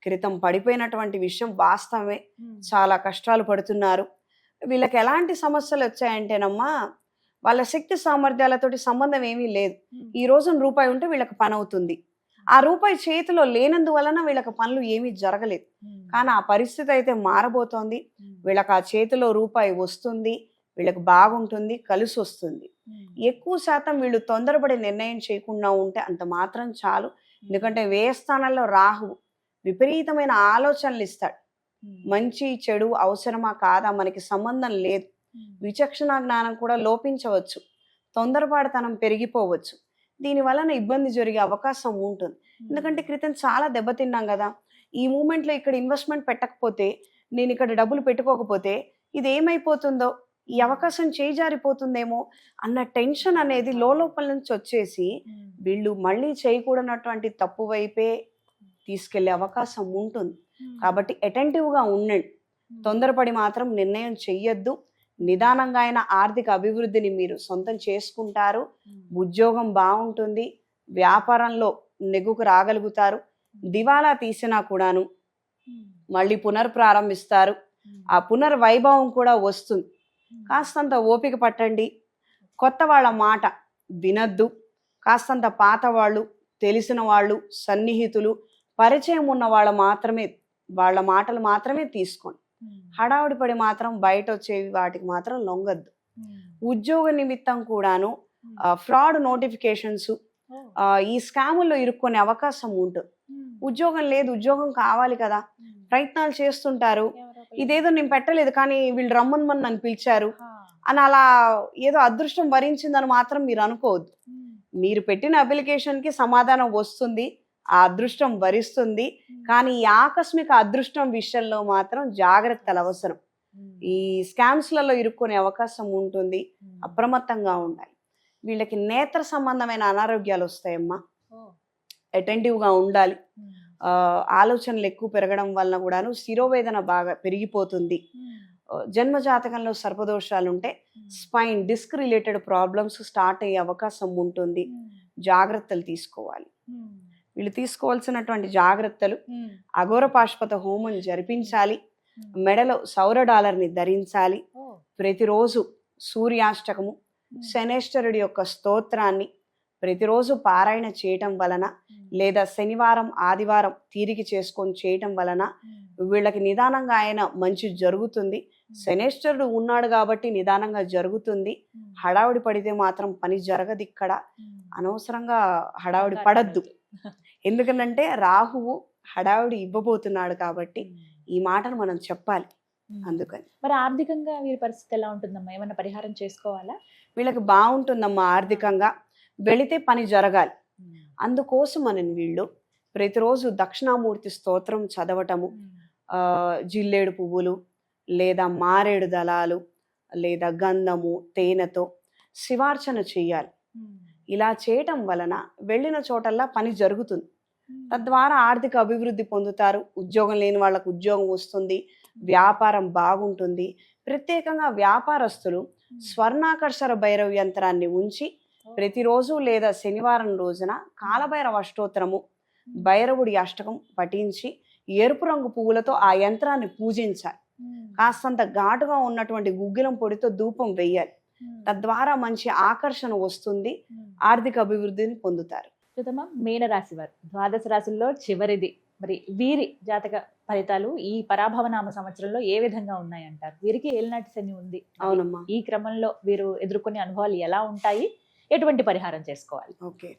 క్రితం పడిపోయినటువంటి విషయం వాస్తవమే, చాలా కష్టాలు పడుతున్నారు. వీళ్ళకి ఎలాంటి సమస్యలు వచ్చాయంటేనమ్మా, వాళ్ళ శక్తి సామర్థ్యాలతోటి సంబంధం ఏమీ లేదు. ఈ రోజున రూపాయి ఉంటే వీళ్ళకి పని అవుతుంది, ఆ రూపాయి చేతిలో లేనందువలన వీళ్ళకి పనులు ఏమీ జరగలేదు. కానీ ఆ పరిస్థితి అయితే మారబోతోంది. వీళ్ళకి ఆ చేతిలో రూపాయి వస్తుంది, వీళ్ళకి బాగుంటుంది, కలిసి వస్తుంది. ఎక్కువ శాతం వీళ్ళు తొందరపడి నిర్ణయం చేయకుండా ఉంటే అంత మాత్రం చాలు. ఎందుకంటే వ్యయ స్థానంలో రాహువు విపరీతమైన ఆలోచనలు ఇస్తాడు. మంచి చెడు అవసరమా కాదా మనకి సంబంధం లేదు. విచక్షణ జ్ఞానం కూడా లోపించవచ్చు, తొందరపాటుతనం పెరిగిపోవచ్చు. దీని వలన ఇబ్బంది జరిగే అవకాశం ఉంటుంది. ఎందుకంటే క్రితం చాలా దెబ్బతిన్నాం కదా. ఈ మూమెంట్లో ఇక్కడ ఇన్వెస్ట్మెంట్ పెట్టకపోతే, నేను ఇక్కడ డబ్బులు పెట్టుకోకపోతే ఇది ఏమైపోతుందో, ఈ అవకాశం చేజారిపోతుందేమో అన్న టెన్షన్ అనేది లోపల నుంచి వచ్చేసి వీళ్ళు మళ్ళీ చేయకూడనటువంటి తప్పు వైపే తీసుకెళ్లే అవకాశం ఉంటుంది. కాబట్టి అటెంటివ్గా ఉండండి. తొందరపడి మాత్రం నిర్ణయం చెయ్యొద్దు. నిదానంగా అయిన ఆర్థిక అభివృద్ధిని మీరు సొంతం చేసుకుంటారు. ఉద్యోగం బాగుంటుంది, వ్యాపారంలో నెగ్గుకు రాగలుగుతారు. దివాలా తీసినా కూడాను మళ్ళీ పునర్ప్రారంభిస్తారు. ఆ పునర్వైభవం కూడా వస్తుంది. కాస్తంత ఓపిక పట్టండి. కొత్త వాళ్ళ మాట వినద్దు. కాస్తంత పాత వాళ్ళు, తెలిసిన వాళ్ళు, సన్నిహితులు, పరిచయం ఉన్న వాళ్ళ మాటలు మాత్రమే తీసుకోండి. హడావుడి పడి మాత్రం బయట వచ్చేవి వాటికి మాత్రం లొంగద్దు. ఉద్యోగ నిమిత్తం కూడాను ఫ్రాడ్ నోటిఫికేషన్స్, ఈ స్కాముల్లో ఇరుక్కునే అవకాశం ఉంటుంది. ఉద్యోగం లేదు, ఉద్యోగం కావాలి కదా, ప్రయత్నాలు చేస్తుంటారు. ఇదేదో నేను పెట్టలేదు కానీ వీళ్ళు రమ్మని నన్ను పిలిచారు అని అలా ఏదో అదృష్టం వరించిందని మాత్రం మీరు అనుకోవద్దు. మీరు పెట్టిన అప్లికేషన్కి సమాధానం వస్తుంది, ఆ అదృష్టం వరిస్తుంది. కానీ ఈ ఆకస్మిక అదృష్టం విషయంలో మాత్రం జాగ్రత్తలు అవసరం. ఈ స్కామ్స్లలో ఇరుక్కునే అవకాశం ఉంటుంది. అప్రమత్తంగా ఉండాలి. వీళ్ళకి నేత్ర సంబంధమైన అనారోగ్యాలు వస్తాయమ్మా. అటెంటివ్గా ఉండాలి. ఆలోచనలు ఎక్కువ పెరగడం వలన కూడాను శిరోవేదన బాగా పెరిగిపోతుంది. జన్మజాతకంలో సర్పదోషాలు ఉంటే spine disc related problems start అయ్యే అవకాశం ఉంటుంది. జాగ్రత్తలు తీసుకోవాలి. వీళ్ళు తీసుకోవాల్సినటువంటి జాగ్రత్తలు: అఘోర పాశుపత హోమం జరిపించాలి, మెడలో సౌర డాలర్ని ధరించాలి, ప్రతిరోజు సూర్యాష్టకము, శనేశ్వరుడి యొక్క స్తోత్రాన్ని ప్రతిరోజు పారాయణ చేయటం వలన, లేదా శనివారం ఆదివారం తీరిక చేసుకొని చేయటం వలన వీళ్ళకి నిదానంగా ఆయన మంచి జరుగుతుంది. శనేశ్వరుడు ఉన్నాడు కాబట్టి నిదానంగా జరుగుతుంది. హడావుడి పడితే మాత్రం పని జరగదు. ఇక్కడ అనవసరంగా హడావుడి పడద్దు. ఎందుకంటే రాహువు హడావుడి ఇవ్వబోతున్నాడు కాబట్టి ఈ మాటను మనం చెప్పాలి. అందుకని మరి ఆర్థికంగా వీరి పరిస్థితి ఎలా ఉంటుందమ్మా? ఏమైనా పరిహారం చేసుకోవాలా? వీళ్ళకి బాగుంటుందమ్మా. ఆర్థికంగా వెళితే పని జరగాలి. అందుకోసం అని వీళ్ళు ప్రతిరోజు దక్షిణామూర్తి స్తోత్రం చదవటము, జిల్లేడు పువ్వులు లేదా మారేడు దళాలు లేదా గంధము తేనెతో శివార్చన చెయ్యాలి. ఇలా చేయటం వలన వెళ్ళిన చోటల్లా పని జరుగుతుంది. తద్వారా ఆర్థిక అభివృద్ధి పొందుతారు. ఉద్యోగం లేని వాళ్ళకు ఉద్యోగం వస్తుంది, వ్యాపారం బాగుంటుంది. ప్రత్యేకంగా వ్యాపారస్తులు స్వర్ణాకర్షణ భైరవ యంత్రాన్ని ఉంచి ప్రతిరోజు లేదా శనివారం రోజున కాలభైరవ అష్టోత్తరము, భైరవుడి అష్టకం పఠించి ఎరుపు రంగు పువ్వులతో ఆ యంత్రాన్ని పూజించాలి. కాస్తంత ఘాటుగా ఉన్నటువంటి గుగ్గిలం పొడితో ధూపం వేయాలి. తద్వారా మంచి ఆకర్షణ వస్తుంది, ఆర్థిక అభివృద్ధిని పొందుతారు. మీనరాశి వారు 12 రాశుల్లో చివరిది. మరి వీరి జాతక ఫలితాలు ఈ పరాభవనామ సంవత్సరంలో ఏ విధంగా ఉన్నాయంటారు? వీరికి ఏలినాటి శని ఉంది. అవునమ్మా. ఈ క్రమంలో వీరు ఎదుర్కొనే అనుభవాలు ఎలా ఉంటాయి? ఎటువంటి పరిహారం చేసుకోవాలి? ఓకే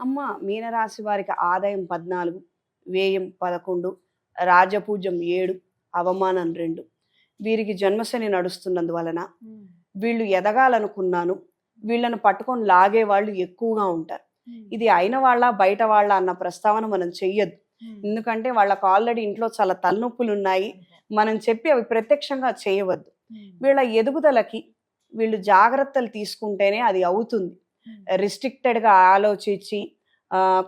అమ్మ, మీనరాశి వారికి ఆదాయం 14, వ్యయం 11, రాజపూజ్యం 7, అవమానం 2. వీరికి జన్మశని నడుస్తున్నందువలన వీళ్ళు ఎదగాలనుకున్నాను, వీళ్ళను పట్టుకొని లాగే వాళ్ళు ఎక్కువగా ఉంటారు. ఇది అయిన వాళ్ళ బయట వాళ్ళ అన్న ప్రస్తావన మనం చెయ్యొద్దు. ఎందుకంటే వాళ్ళకు ఆల్రెడీ ఇంట్లో చాలా తలనొప్పులు ఉన్నాయి. మనం చెప్పి అవి ప్రత్యక్షంగా చేయవద్దు. వీళ్ళ ఎదుగుదలకి వీళ్ళు జాగ్రత్తలు తీసుకుంటేనే అది అవుతుంది. రిస్ట్రిక్టెడ్గా ఆలోచించి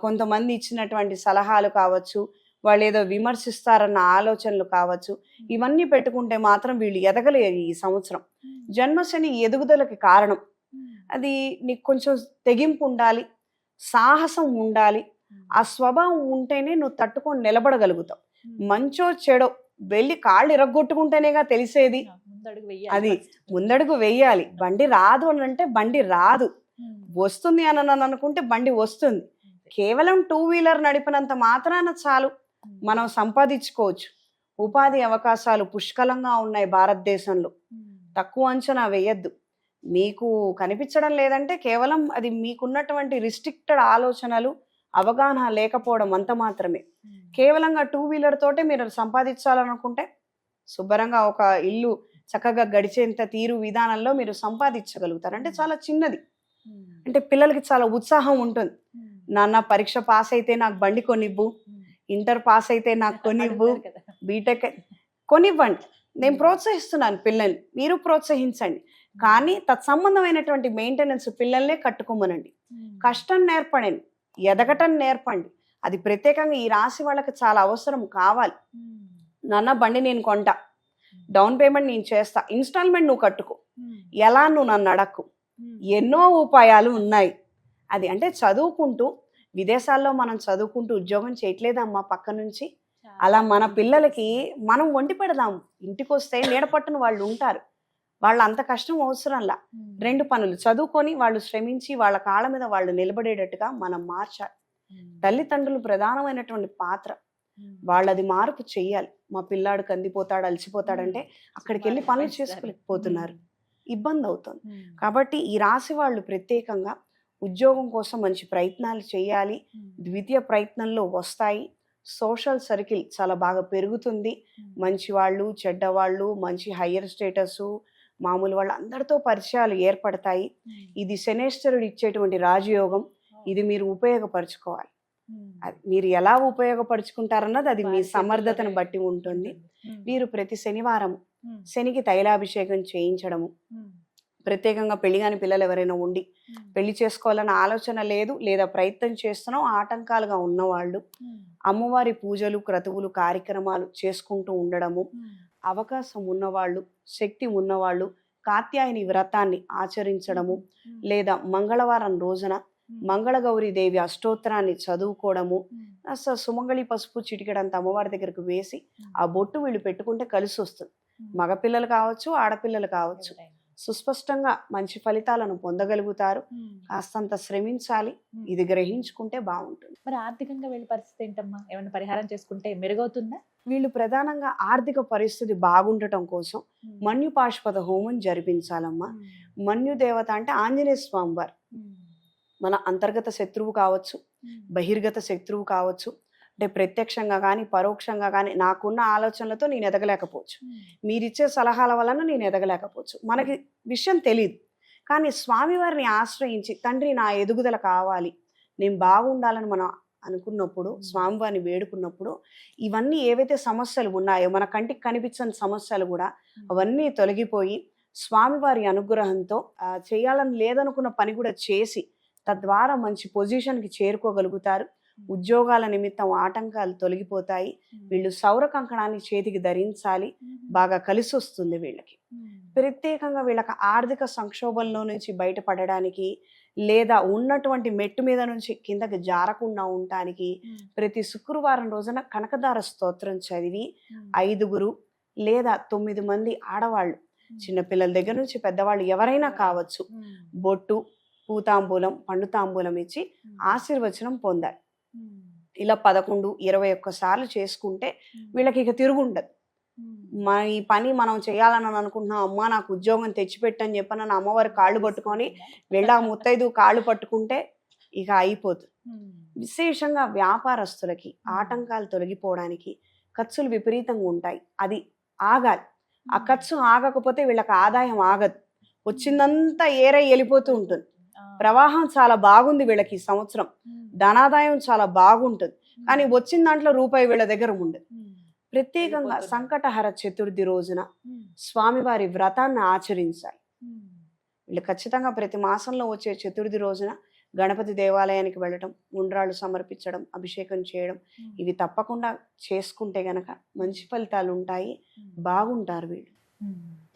కొంతమంది ఇచ్చినటువంటి సలహాలు కావచ్చు, వాళ్ళు ఏదో విమర్శిస్తారన్న ఆలోచనలు కావచ్చు, ఇవన్నీ పెట్టుకుంటే మాత్రం వీళ్ళు ఎదగలేరు. ఈ సంవత్సరం జన్మశని ఎదుగుదలకి కారణం. అది నీకు కొంచెం తెగింపు ఉండాలి, సాహసం ఉండాలి. ఆ స్వభావం ఉంటేనే నువ్వు తట్టుకొని నిలబడగలుగుతావు. మంచో చెడో వెళ్ళి కాళ్ళు ఇరగొట్టుకుంటేనేగా తెలిసేది. అది ముందడుగు వెయ్యాలి. బండి రాదు అని అంటే బండి రాదు, వస్తుంది అని అనుకుంటే బండి వస్తుంది. కేవలం 2 వీలర్ నడిపినంత మాత్రాన చాలు మనం సంపాదించుకోవచ్చు. ఉపాధి అవకాశాలు పుష్కలంగా ఉన్నాయి భారతదేశంలో. తక్కువ అంచనా వేయద్దు. మీకు కనిపించడం లేదంటే కేవలం అది మీకున్నటువంటి రిస్ట్రిక్టెడ్ ఆలోచనలు, అవగాహన లేకపోవడం అంత మాత్రమే. కేవలంగా 2 వీలర్ తోటే మీరు సంపాదించాలనుకుంటే శుభ్రంగా ఒక ఇల్లు చక్కగా గడిచేంత తీరు విధానంలో మీరు సంపాదించగలుగుతారు. అంటే చాలా చిన్నది. అంటే పిల్లలకి చాలా ఉత్సాహం ఉంటుంది. నాన్న పరీక్ష పాస్ అయితే నాకు బండి కొనివ్వు, ఇంటర్ పాస్ అయితే నాకు కొనివ్వు, బీటెక్ కొనివ్వండి. నేను ప్రోత్సహిస్తున్నాను పిల్లల్ని, మీరు ప్రోత్సహించండి. కానీ తత్సంబంధమైనటువంటి మెయింటెనెన్స్ పిల్లల్నే కట్టుకోమనండి. కష్టం నేర్పడండి, ఎదగటం నేర్పండి. అది ప్రత్యేకంగా ఈ రాశి వాళ్ళకి చాలా అవసరం కావాలి. నాన్న బండి నేను కొంటా, డౌన్ పేమెంట్ నేను చేస్తా, ఇన్స్టాల్మెంట్ నువ్వు కట్టుకో, ఎలా నువ్వు నన్ను అడక్కు, ఎన్నో ఉపాయాలు ఉన్నాయి. అది అంటే చదువుకుంటూ విదేశాల్లో మనం చదువుకుంటూ ఉద్యోగం చేయట్లేదమ్మా పక్క నుంచి. అలా మన పిల్లలకి మనం వండి పెడదాం. ఇంటికి వస్తే నీడపట్టున వాళ్ళు ఉంటారు. వాళ్ళ అంత కష్టం అవసరంలా. 2 పనులు చదువుకొని వాళ్ళు శ్రమించి వాళ్ళ కాళ్ళ మీద వాళ్ళు నిలబడేటట్టుగా మనం మార్చాలి. తల్లిదండ్రులు ప్రధానమైనటువంటి పాత్ర. వాళ్ళది మార్పు చెయ్యాలి. మా పిల్లాడు కందిపోతాడు, అలసిపోతాడంటే అక్కడికి వెళ్ళి పనులు చేసుకోలేకపోతున్నారు, ఇబ్బంది అవుతుంది. కాబట్టి ఈ రాశి వాళ్ళు ప్రత్యేకంగా ఉద్యోగం కోసం మంచి ప్రయత్నాలు చేయాలి. ద్వితీయ ప్రయత్నంలో వస్తాయి. సోషల్ సర్కిల్ చాలా బాగా పెరుగుతుంది. మంచి వాళ్ళు, చెడ్డవాళ్ళు, మంచి హయ్యర్ స్టేటస్, మామూలు వాళ్ళు అందరితో పరిచయాలు ఏర్పడతాయి. ఇది శనేశ్వరుడు ఇచ్చేటువంటి రాజయోగం. ఇది మీరు ఉపయోగపరచుకోవాలి. అది మీరు ఎలా ఉపయోగపరుచుకుంటారన్నది అది మీ సమర్థతను బట్టి ఉంటుంది. మీరు ప్రతి శనివారం శనికి తైలాభిషేకం చేయించడము, ప్రత్యేకంగా పెళ్లి కాని పిల్లలు ఎవరైనా ఉండి పెళ్లి చేసుకోవాలన్న ఆలోచన లేదు లేదా ప్రయత్నం చేస్తున్నాం, ఆటంకాలుగా ఉన్నవాళ్ళు అమ్మవారి పూజలు, క్రతువులు, కార్యక్రమాలు చేసుకుంటూ ఉండడము, అవకాశం ఉన్నవాళ్ళు, శక్తి ఉన్నవాళ్ళు కాత్యాయని వ్రతాన్ని ఆచరించడము, లేదా మంగళవారం రోజున మంగళగౌరి దేవి అష్టోత్తరాన్ని చదువుకోవడము, అసలు సుమంగళి పసుపు చిటికెడంత అమ్మవారి దగ్గరకు వేసి ఆ బొట్టు వీళ్ళు పెట్టుకుంటే కలిసి వస్తుంది. మగపిల్లలు కావచ్చు, ఆడపిల్లలు కావచ్చు, సుస్పష్టంగా మంచి ఫలితాలను పొందగలుగుతారు. కాస్తంత శ్రమించాలి. ఇది గ్రహించుకుంటే బాగుంటుంది. మరి ఆర్థికంగా వీళ్ళ పరిస్థితి ఏంటమ్మా? ఏమైనా పరిహారం చేసుకుంటే మెరుగవుతుందా? వీళ్ళు ప్రధానంగా ఆర్థిక పరిస్థితి బాగుండటం కోసం మన్యు పాశుపత హోమం జరిపించాలమ్మా. మన్యు దేవత అంటే ఆంజనేయ స్వామి వారు. మన అంతర్గత శత్రువు కావచ్చు, బహిర్గత శత్రువు కావచ్చు. అంటే ప్రత్యక్షంగా కానీ పరోక్షంగా కానీ నాకున్న ఆలోచనలతో నేను ఎదగలేకపోవచ్చు, మీరిచ్చే సలహాల వలన నేను ఎదగలేకపోవచ్చు, మనకి విషయం తెలియదు. కానీ స్వామివారిని ఆశ్రయించి తండ్రి నా ఎదుగుదల కావాలి, నేను బాగుండాలని మనం అనుకున్నప్పుడు, స్వామివారిని వేడుకున్నప్పుడు ఇవన్నీ ఏవైతే సమస్యలు ఉన్నాయో, మన కంటికి కనిపించని సమస్యలు కూడా అవన్నీ తొలగిపోయి స్వామివారి అనుగ్రహంతో చేయాలని లేదనుకున్న పని కూడా చేసి తద్వారా మంచి పొజిషన్కి చేరుకోగలుగుతారు. ఉద్యోగాల నిమిత్తం ఆటంకాలు తొలగిపోతాయి. వీళ్ళు సౌర కంకణాన్ని చేతికి ధరించాలి, బాగా కలిసి వస్తుంది వీళ్ళకి. ప్రత్యేకంగా వీళ్ళకి ఆర్థిక సంక్షోభంలో నుంచి బయటపడడానికి లేదా ఉన్నటువంటి మెట్టు మీద నుంచి కిందకి జారకుండా ఉండటానికి ప్రతి శుక్రవారం రోజున కనకదార స్తోత్రం చదివి 5 లేదా 9 మంది ఆడవాళ్ళు, చిన్నపిల్లల దగ్గర నుంచి పెద్దవాళ్ళు ఎవరైనా కావచ్చు, బొట్టు, పూతాంబూలం, పండు తాంబూలం ఇచ్చి ఆశీర్వచనం పొందాలి. ఇలా 11, 21 సార్లు చేసుకుంటే వీళ్ళకి ఇక తిరుగుండదు. మన ఈ పని మనం చేయాలని అనుకుంటున్నాం, అమ్మ నాకు ఉద్యోగం తెచ్చిపెట్టని చెప్పని నా అమ్మవారి కాళ్ళు పట్టుకొని వెళ్ళా ముత్తైదు కాళ్ళు పట్టుకుంటే ఇక అయిపోతుంది. విశేషంగా వ్యాపారస్తులకి ఆటంకాలు తొలగిపోవడానికి ఖర్చులు విపరీతంగా ఉంటాయి, అది ఆగాలి. ఆ ఖర్చు ఆగకపోతే వీళ్ళకి ఆదాయం ఆగదు, వచ్చిందంతా ఏరై వెళ్ళిపోతూ ఉంటుంది. ప్రవాహం చాలా బాగుంది వీళ్ళకి ఈ సంవత్సరం, ధనాదాయం చాలా బాగుంటుంది, కానీ వచ్చిన దాంట్లో రూపాయి వీళ్ళ దగ్గర ఉండదు. ప్రత్యేకంగా సంకటహర చతుర్థి రోజున స్వామివారి వ్రతాన్ని ఆచరించాలి. వీళ్ళు ఖచ్చితంగా ప్రతి మాసంలో వచ్చే చతుర్థి రోజున గణపతి దేవాలయానికి వెళ్ళటం, ఉండ్రాళ్ళు సమర్పించడం, అభిషేకం చేయడం, ఇవి తప్పకుండా చేసుకుంటే గనక మంచి ఫలితాలు ఉంటాయి, బాగుంటారు వీళ్ళు.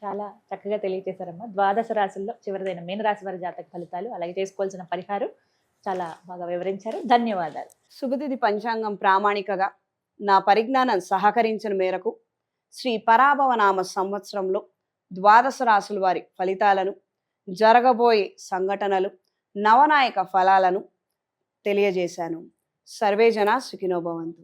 చాలా చక్కగా తెలియజేశారమ్మా. 12 రాశుల్లో చివరిదైన మీనరాశి వారి జాతక ఫలితాలు, అలాగే చేసుకోవాల్సిన పరిహారం చాలా బాగా వివరించారు. ధన్యవాదాలు. శుభతిథి పంచాంగం ప్రామాణికగా నా పరిజ్ఞానం సహకరించిన మేరకు శ్రీ పరాభవనామ సంవత్సరంలో 12 రాశుల వారి ఫలితాలను, జరగబోయే సంఘటనలు, నవనాయక ఫలాలను తెలియజేశాను. సర్వేజన సుఖినో భవంతు.